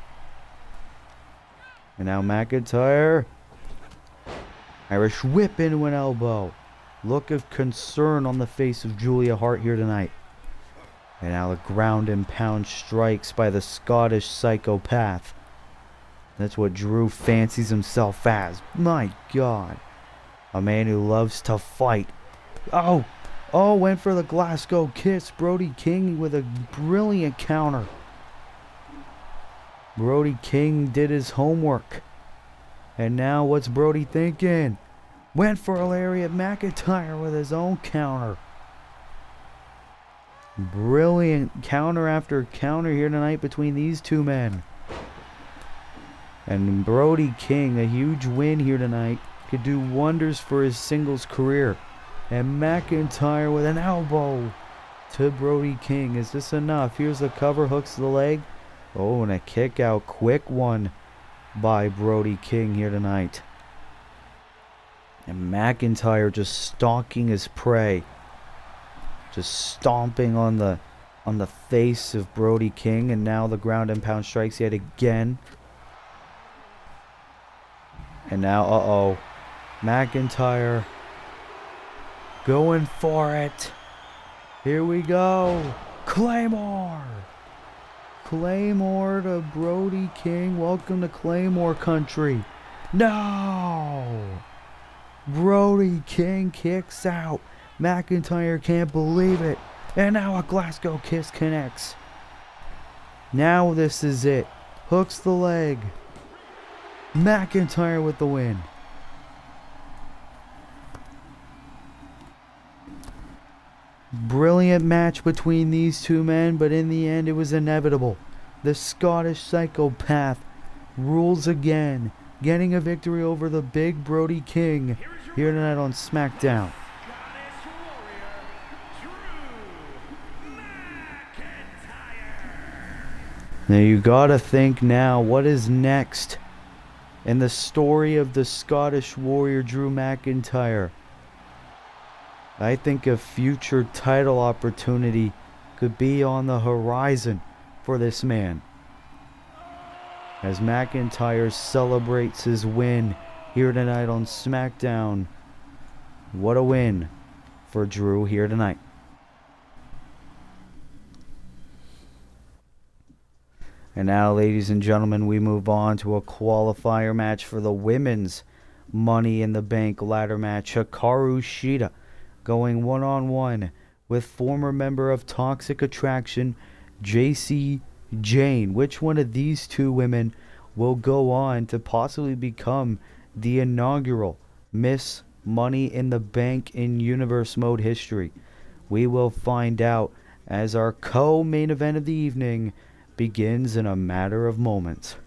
[SPEAKER 1] And now McIntyre. Irish whip into an elbow. Look of concern on the face of Julia Hart here tonight. And now the ground and pound strikes by the Scottish psychopath. That's what Drew fancies himself as. My God. A man who loves to fight. Oh, went for the Glasgow kiss. Brody King with a brilliant counter. Brody King did his homework. And now what's Brody thinking? Went for a lariat. McIntyre with his own counter. Brilliant counter after counter here tonight between these two men. And Brody King, a huge win here tonight, could do wonders for his singles career. And McIntyre with an elbow to Brody King. Is this enough? Here's the cover, hooks the leg. Oh, and a kick out, quick one by Brody King here tonight. And McIntyre just stalking his prey. Just stomping on the face of Brody King. And now the ground and pound strikes yet again. And now, McIntyre going for it. Here we go. Claymore. Claymore to Brody King. Welcome to Claymore country. No. Brody King kicks out. McIntyre can't believe it. And now a Glasgow kiss connects. Now this is it. Hooks the leg. McIntyre with the win. Brilliant match between these two men, but in the end it was inevitable. The Scottish psychopath rules again, getting a victory over the big Brody King here tonight on SmackDown. Now you gotta think now, what is next in the story of the Scottish Warrior Drew McIntyre? I think a future title opportunity could be on the horizon for this man, as McIntyre celebrates his win here tonight on SmackDown. What a win for Drew here tonight. And now, ladies and gentlemen, we move on to a qualifier match for the women's Money in the Bank ladder match. Hikaru Shida going one-on-one with former member of Toxic Attraction, JC Jane. Which one of these two women will go on to possibly become the inaugural Miss Money in the Bank in Universe Mode history? We will find out as our co-main event of the evening begins in a matter of moments.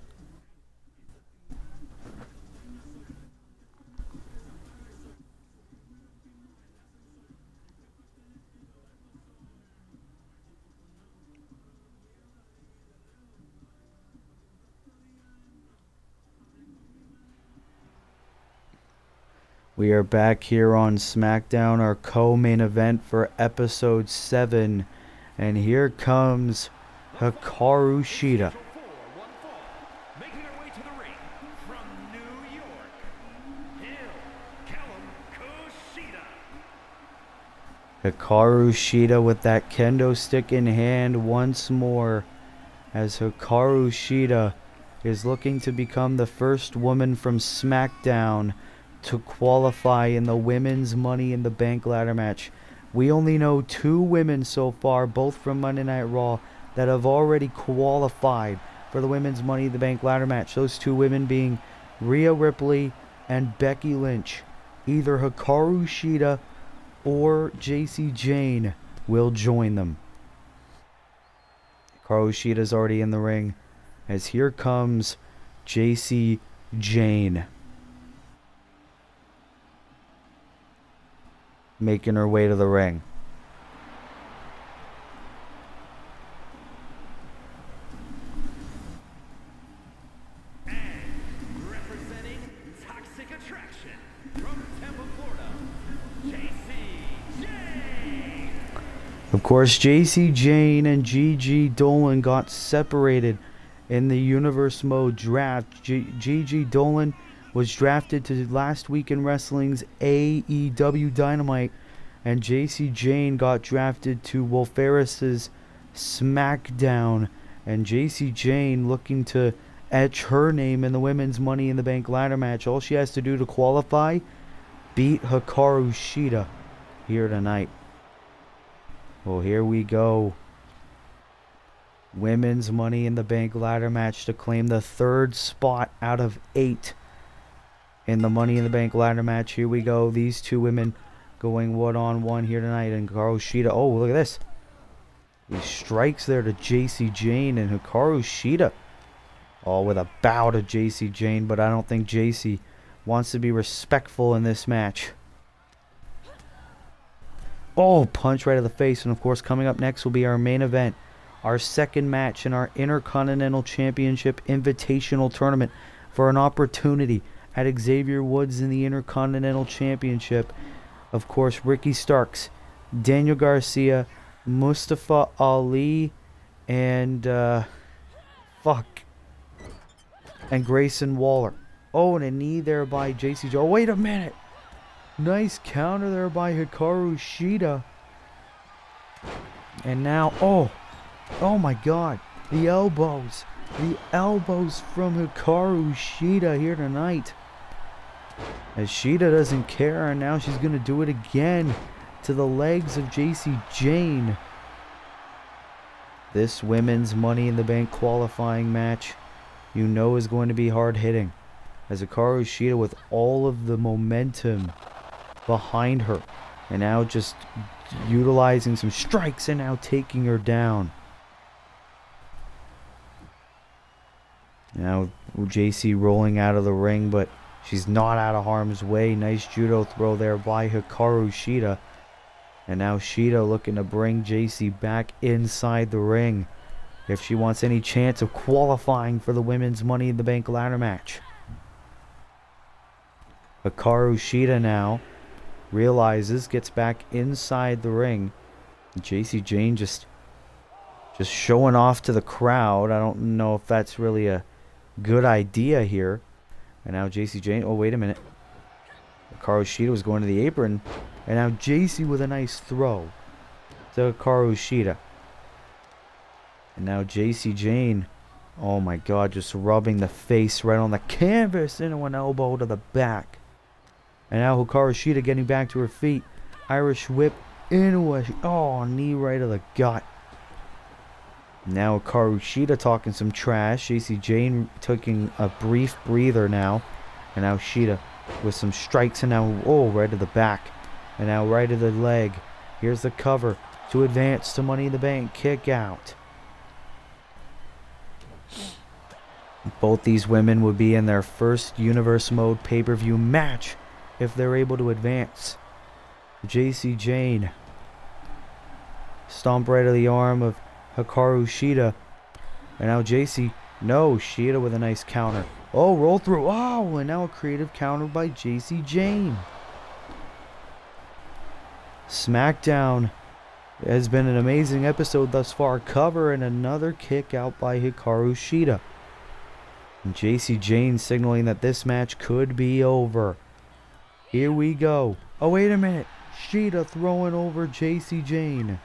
[SPEAKER 1] We are back here on Smackdown, our co-main event for episode 7. And here comes Hikaru Shida.
[SPEAKER 2] Making her way to the ring from New York,
[SPEAKER 1] Hikaru Shida with that kendo stick in hand once more, as Hikaru Shida is looking to become the first woman from Smackdown to qualify in the women's Money in the Bank ladder match. We only know 2 women so far, both from Monday Night Raw, that have already qualified for the women's Money in the Bank ladder match. Those 2 women being Rhea Ripley and Becky Lynch. Either Hikaru Shida or JC Jane will join them. Hikaru Shida is already in the ring, as here comes JC Jane, making her way to the ring.
[SPEAKER 2] And representing Toxic Attraction from Tampa, Florida, JC Jane.
[SPEAKER 1] Of course, JC Jane and Gigi Dolan got separated in the Universe Mode draft. Gigi Dolan was drafted to last week in wrestling's AEW Dynamite, and JC Jane got drafted to Will Ferris's Smackdown. And JC Jane looking to etch her name in the women's Money in the Bank ladder match. All she has to do to qualify, beat Hikaru Shida here tonight. Well, here we go. Women's Money in the Bank ladder match to claim the 3rd spot out of 8 in the Money in the Bank ladder match. Here we go. These 2 women going one-on-one here tonight. And Hikaru Shida. Oh, look at this. He strikes there to JC Jane, and Hikaru Shida. Oh, with a bow to JC Jane. But I don't think JC wants to be respectful in this match. Oh, punch right to the face. And of course, coming up next will be our main event. Our second match in our Intercontinental Championship Invitational Tournament for an opportunity at Xavier Woods in the Intercontinental Championship. Of course, Ricky Starks, Daniel Garcia, Mustafa Ali, and and Grayson Waller. Oh, and a knee there by JC Jane. Oh, wait a minute. Nice counter there by Hikaru Shida. And now, oh my God, the elbows from Hikaru Shida here tonight. As Shida doesn't care, and now she's going to do it again to the legs of JC Jane. This women's Money in the Bank qualifying match, you know, is going to be hard hitting, as Hikaru Shida, with all of the momentum behind her, and now just utilizing some strikes and now taking her down. Now JC rolling out of the ring, but she's not out of harm's way. Nice judo throw there by Hikaru Shida. And now Shida looking to bring JC back inside the ring if she wants any chance of qualifying for the women's Money in the Bank ladder match. Hikaru Shida now realizes, gets back inside the ring. JC Jane just showing off to the crowd. I don't know if that's really a good idea here. And now JC Jane, oh wait a minute, Hikaru Shida was going to the apron, and now JC with a nice throw to Hikaru Shida. And now JC Jane, oh my God, just rubbing the face right on the canvas into an elbow to the back. And now Hikaru Shida getting back to her feet. Irish whip into a knee right to the gut. Now Hikaru Shida talking some trash. JC Jane taking a brief breather now. And now Shida with some strikes, and now right to the back. And now right to the leg. Here's the cover to advance to Money in the Bank. Kick out. Both these women would be in their first Universe Mode pay-per-view match if they're able to advance. JC Jane. Stomp right to the arm of Hikaru Shida. And now JC. No, Shida with a nice counter. Oh, roll through. Oh, and now a creative counter by JC Jane. Smackdown has been an amazing episode thus far. Cover and another kick out by Hikaru Shida. And JC Jane signaling that this match could be over. Here we go. Oh, wait a minute. Shida throwing over JC Jane.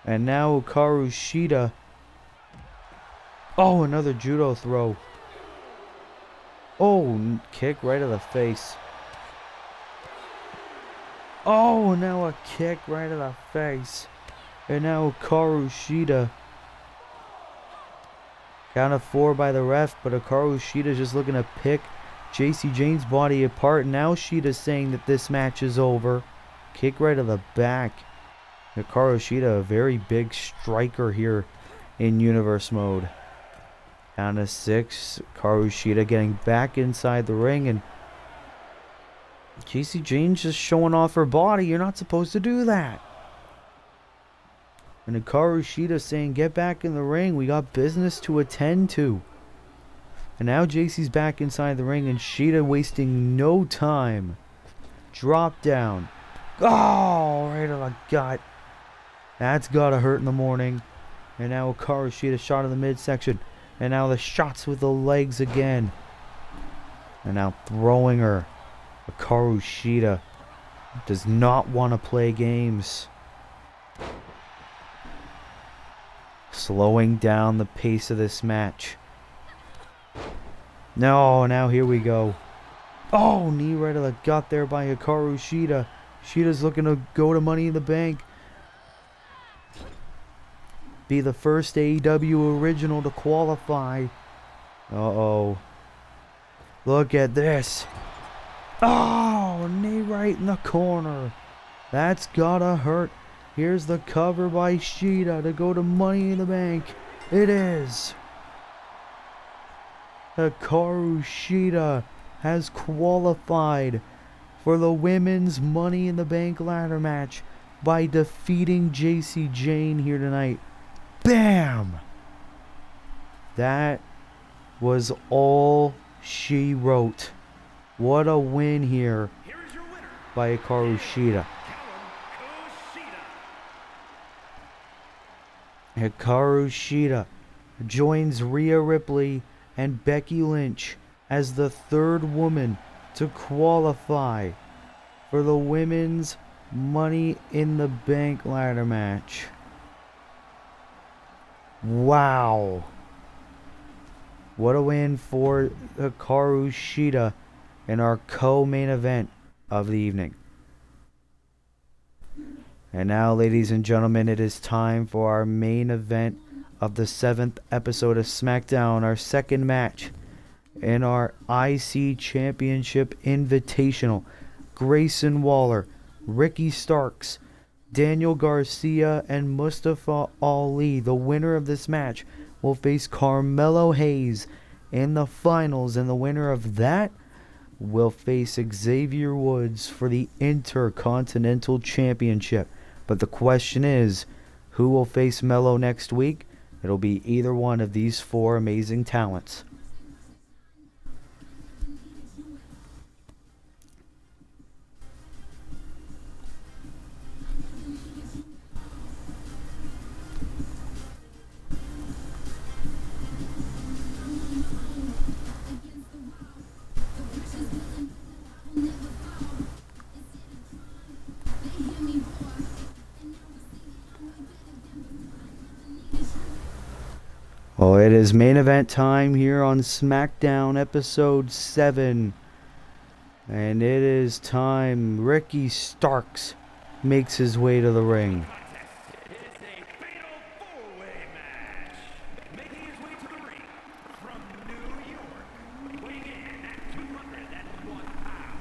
[SPEAKER 1] And now Hikaru Shida. Oh, another judo throw. Oh, kick right to the face. Oh, now a kick right to the face. And now Hikaru Shida. Count of 4 by the ref, but Hikaru Shida just looking to pick JC Jane's body apart. Now Shida's saying that this match is over. Kick right to the back. Hikaru Shida, a very big striker here in Universe Mode. Down to 6. Hikaru Shida getting back inside the ring, and JC Jane's just showing off her body. You're not supposed to do that. And Hikaru Shida saying, get back in the ring. We got business to attend to. And now JC's back inside the ring, and Shida wasting no time. Drop down. Oh, right to the gut. That's gotta hurt in the morning. And now Hikaru Shida shot in the midsection. And now the shots with the legs again. And now throwing her. Hikaru Shida does not want to play games. Slowing down the pace of this match. No, now here we go. Oh, knee right to the gut there by Hikaru Shida. Shida's looking to go to Money in the Bank. Be the first AEW original to qualify. Uh-oh. Look at this. Oh, knee right in the corner. That's gotta hurt. Here's the cover by Shida to go to Money in the Bank. It is. Hikaru Shida has qualified for the women's Money in the Bank ladder match by defeating JC Jane here tonight. Bam! That was all she wrote. What a win here by Hikaru Shida. Hikaru Shida joins Rhea Ripley and Becky Lynch as the third woman to qualify for the women's Money in the Bank ladder match. Wow. What a win for Hikaru Shida in our co-main event of the evening. And now, ladies and gentlemen, it is time for our main event of the 7th episode of Smackdown, our second match in our IC Championship Invitational. Grayson Waller, Ricky Starks, Daniel Garcia, and Mustafa Ali. The winner of this match will face Carmelo Hayes in the finals, and the winner of that will face Xavier Woods for the Intercontinental Championship. But the question is, who will face Melo next week? It'll be either one of these 4 amazing talents. Well, it is main event time here on SmackDown episode 7. And it is time. Ricky Starks makes his way to the ring.
[SPEAKER 2] It is a fatal four-way match. Making his way to the ring from New York, weighing in at 201 pounds,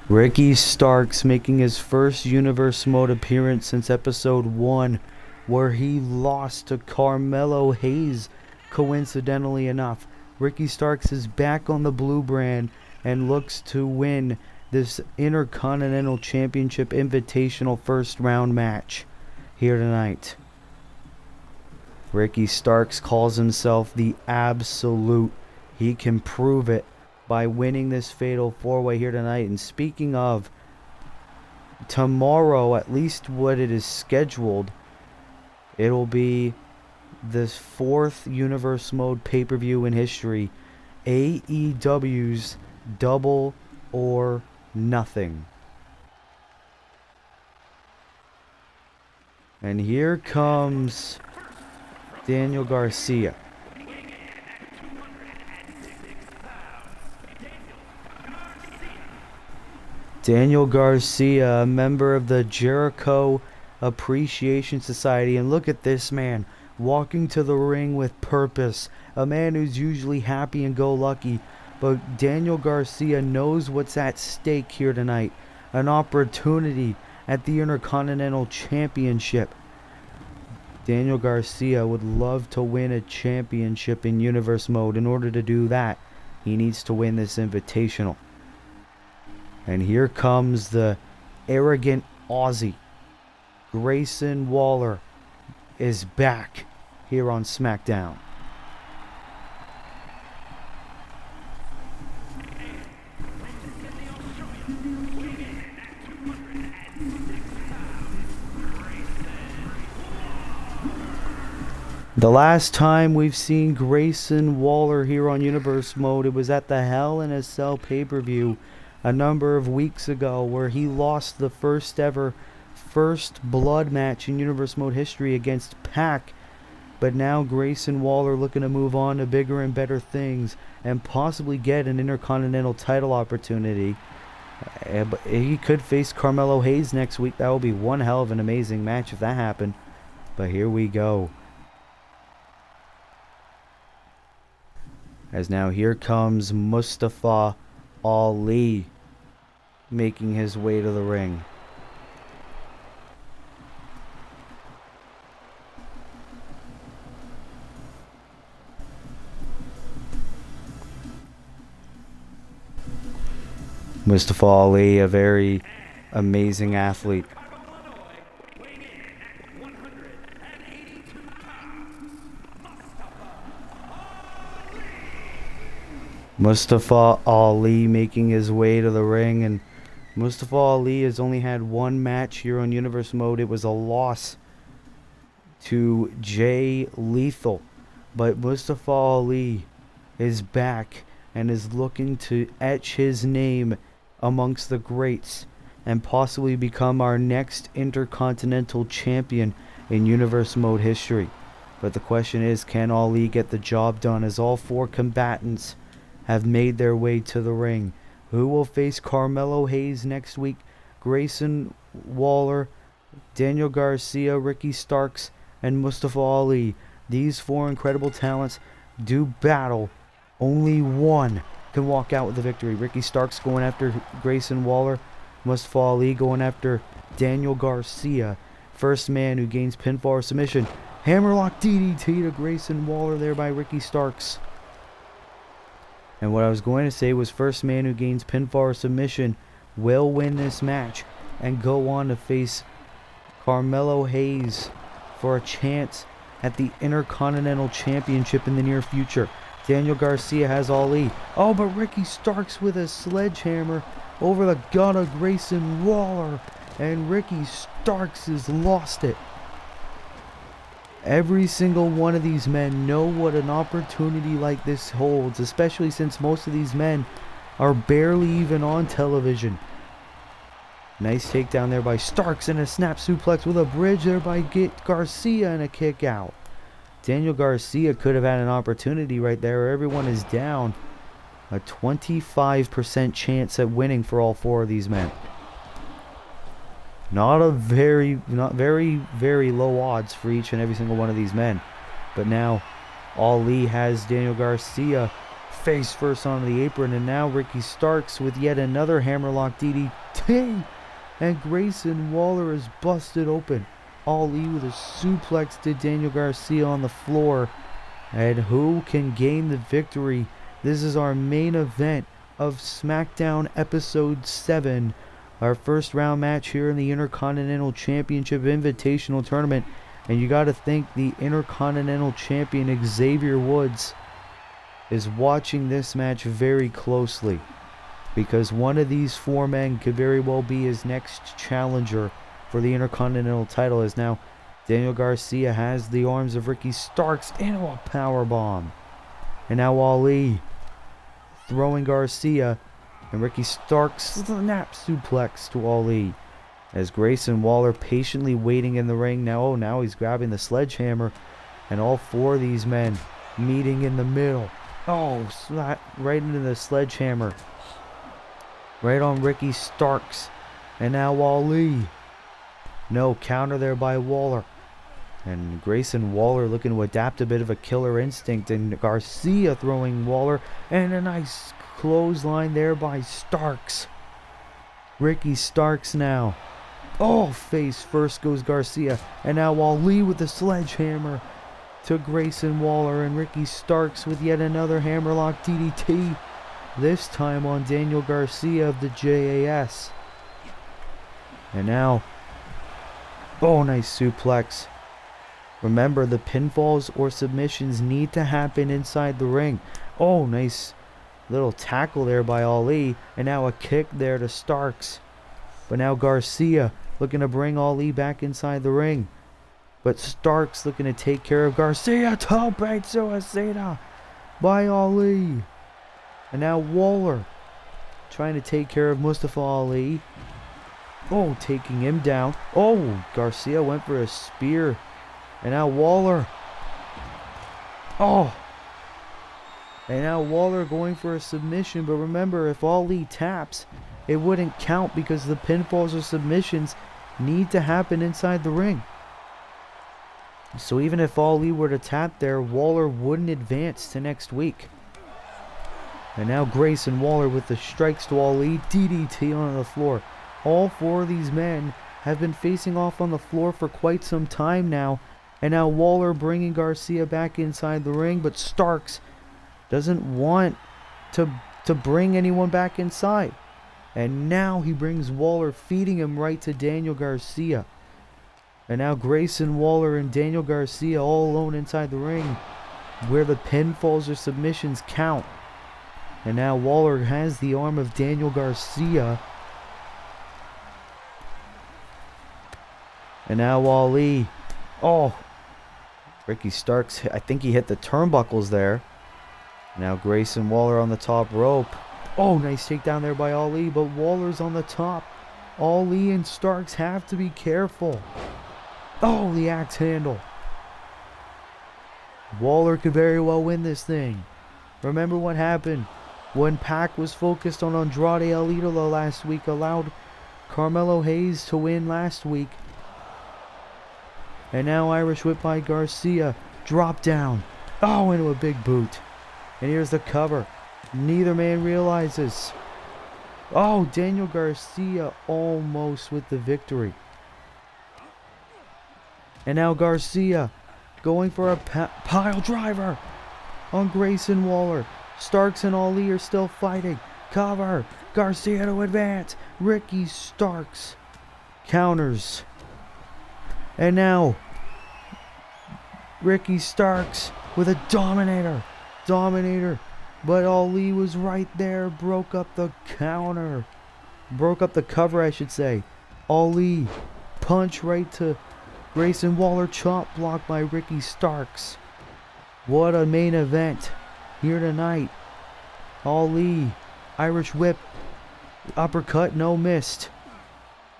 [SPEAKER 1] Ricky Starks making his first Universe Mode appearance since episode 1, where he lost to Carmelo Hayes. Coincidentally enough, Ricky Starks is back on the blue brand and looks to win this Intercontinental Championship Invitational first round match here tonight. Ricky Starks calls himself the Absolute. He can prove it by winning this Fatal 4-Way here tonight. And speaking of, tomorrow, at least what it is scheduled, it'll be this 4th Universe Mode pay-per-view in history, AEW's Double or Nothing. And here comes Daniel Garcia. Daniel Garcia, a member of the Jericho Appreciation Society. And look at this man, walking to the ring with purpose. A man who's usually happy and go lucky. But Daniel Garcia knows what's at stake here tonight. An opportunity at the Intercontinental Championship. Daniel Garcia would love to win a championship in Universe Mode. In order to do that, he needs to win this Invitational. And here comes the arrogant Aussie. Grayson Waller is back here on Smackdown. The last time we've seen Grayson Waller here on Universe Mode, it was at the Hell in a Cell pay-per-view a number of weeks ago, where he lost the first ever first blood match in Universe Mode history against Pac. But now Grayson Waller looking to move on to bigger and better things and possibly get an Intercontinental title opportunity. But he could face Carmelo Hayes next week. That would be one hell of an amazing match if that happened. But here we go. As now here comes Mustafa Ali making his way to the ring. Mustafa Ali, a very amazing athlete. Mustafa Ali making his way to the ring, and Mustafa Ali has only had one match here on Universe Mode. It was a loss to Jay Lethal, but Mustafa Ali is back and is looking to etch his name amongst the greats and possibly become our next Intercontinental Champion in Universe Mode history. But the question is, can Ali get the job done, as all 4 combatants have made their way to the ring? Who will face Carmelo Hayes next week? Grayson Waller, Daniel Garcia, Ricky Starks, and Mustafa Ali. These 4 incredible talents do battle. Only one can walk out with the victory. Ricky Starks going after Grayson Waller. Mustafa Ali going after Daniel Garcia. First man who gains pinfall or submission. Hammerlock DDT to Grayson Waller there by Ricky Starks. And what I was going to say was, first man who gains pinfall or submission will win this match and go on to face Carmelo Hayes for a chance at the Intercontinental Championship in the near future. Daniel Garcia has Ali. Oh, but Ricky Starks with a sledgehammer over the gut of Grayson Waller. And Ricky Starks has lost it. Every single one of these men know what an opportunity like this holds, especially since most of these men are barely even on television. Nice takedown there by Starks, and a snap suplex with a bridge there by Garcia, and a kick out. Daniel Garcia could have had an opportunity right there where everyone is down. A 25% chance at winning for all 4 of these men. Not very low odds for each and every single one of these men. But now Ali has Daniel Garcia face first onto the apron, and now Ricky Starks with yet another hammerlock DDT, and Grayson Waller is busted open. Ali with a suplex to Daniel Garcia on the floor. And who can gain the victory? This is our main event of Smackdown Episode 7. Our first round match here in the Intercontinental Championship Invitational Tournament. And you got to think the Intercontinental Champion Xavier Woods is watching this match very closely, because one of these four men could very well be his next challenger for the Intercontinental title, as now Daniel Garcia has the arms of Ricky Starks into a powerbomb. And now Ali throwing Garcia, and Ricky Starks snap suplex to Ali. As Grayson Waller patiently waiting in the ring now. Now he's grabbing the sledgehammer, and all four of these men meeting in the middle. Oh, slap right into the sledgehammer. Right on Ricky Starks. And now Ali. No, counter there by Waller. And Grayson Waller looking to adapt a bit of a killer instinct. And Garcia throwing Waller. And a nice clothesline there by Starks. Ricky Starks now. Oh, face first goes Garcia. And now Ali with the sledgehammer to Grayson Waller. And Ricky Starks with yet another hammerlock DDT. This time on Daniel Garcia of the JAS. And now, oh, nice suplex. Remember, the pinfalls or submissions need to happen inside the ring. Oh, nice little tackle there by Ali. And now a kick there to Starks. But now Garcia looking to bring Ali back inside the ring. But Starks looking to take care of Garcia. Tope suicida by Ali. And now Waller trying to take care of Mustafa Ali. Oh, taking him down. Oh, Garcia went for a spear. And now Waller. Oh. And now Waller going for a submission. But remember, if Ali taps, it wouldn't count, because the pinfalls or submissions need to happen inside the ring. So even if Ali were to tap there, Waller wouldn't advance to next week. And now Grayson Waller with the strikes to Ali. DDT on the floor. All four of these men have been facing off on the floor for quite some time now. And now Waller bringing Garcia back inside the ring. But Starks doesn't want to bring anyone back inside. And now he brings Waller, feeding him right to Daniel Garcia. And now Grayson Waller and Daniel Garcia all alone inside the ring, where the pinfalls or submissions count. And now Waller has the arm of Daniel Garcia. And now Ali. Oh, Ricky Starks, I think he hit the turnbuckles there. Now Grayson Waller on the top rope. Oh, nice takedown there by Ali, but Waller's on the top. Ali and Starks have to be careful. Oh, the axe handle. Waller could very well win this thing. Remember what happened when Pac was focused on Andrade El Idolo last week, allowed Carmelo Hayes to win last week. And now Irish whip by Garcia. Drop down. Oh, into a big boot. And here's the cover. Neither man realizes. Oh, Daniel Garcia almost with the victory. And now Garcia going for a pile driver on Grayson Waller. Starks and Ali are still fighting. Cover. Garcia to advance. Ricky Starks counters. And now Ricky Starks with a Dominator. But Ali was right there. Broke up the counter. Broke up the cover, I should say. Ali punch right to Grayson Waller. Chop block by Ricky Starks. What a main event here tonight. Ali, Irish whip, uppercut, no missed.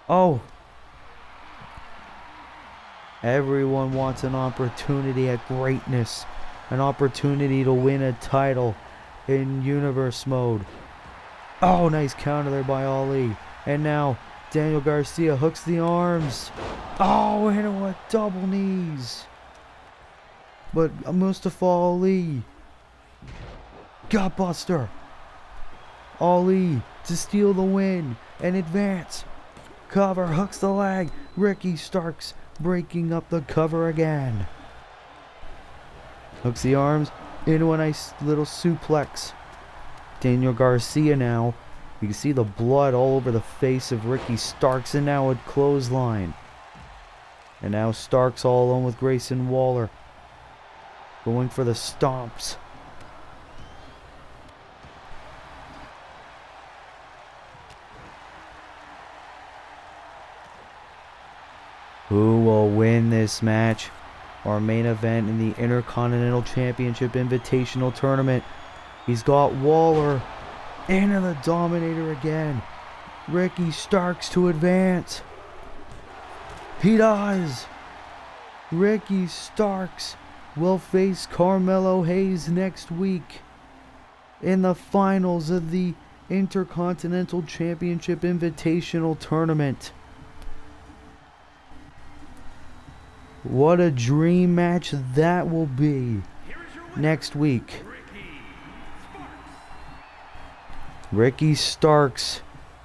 [SPEAKER 1] Oh. Everyone wants an opportunity at greatness. An opportunity to win a title in universe mode. Oh, nice counter there by Ali. And now Daniel Garcia hooks the arms. Oh, into a double knees. But Mustafa Ali. Gutbuster. Ali to steal the win and advance. Cover, hooks the leg. Ricky Starks breaking up the cover again. Hooks the arms into a nice little suplex. Daniel Garcia now. You can see the blood all over the face of Ricky Starks, and now a clothesline. And now Starks all alone with Grayson Waller. Going for the stomps. Who will win this match? Our main event in the Intercontinental Championship Invitational Tournament. He's got Waller into the Dominator again. Ricky Starks to advance. He does. Ricky Starks will face Carmelo Hayes next week in the finals of the Intercontinental Championship Invitational Tournament. What a dream match that will be next week. Ricky Starks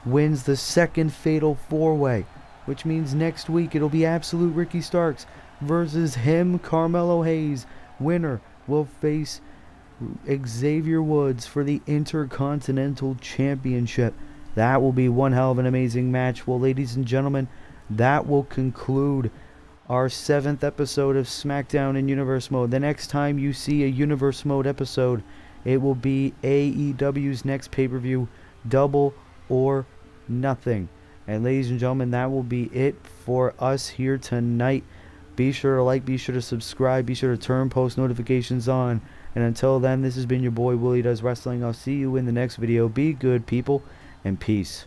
[SPEAKER 1] wins the second Fatal 4-Way, which means next week it'll be absolute Ricky Starks versus him, Carmelo Hayes. Winner will face Xavier Woods for the Intercontinental Championship. That will be one hell of an amazing match. Well, ladies and gentlemen, that will conclude our 7th episode of Smackdown in Universe Mode. The next time you see a Universe Mode episode, it will be AEW's next pay-per-view, Double or Nothing. And ladies and gentlemen, that will be it for us here tonight. Be sure to like, be sure to subscribe, be sure to turn post notifications on. And until then, this has been your boy Willie Does Wrestling. I'll see you in the next video. Be good, people, and peace.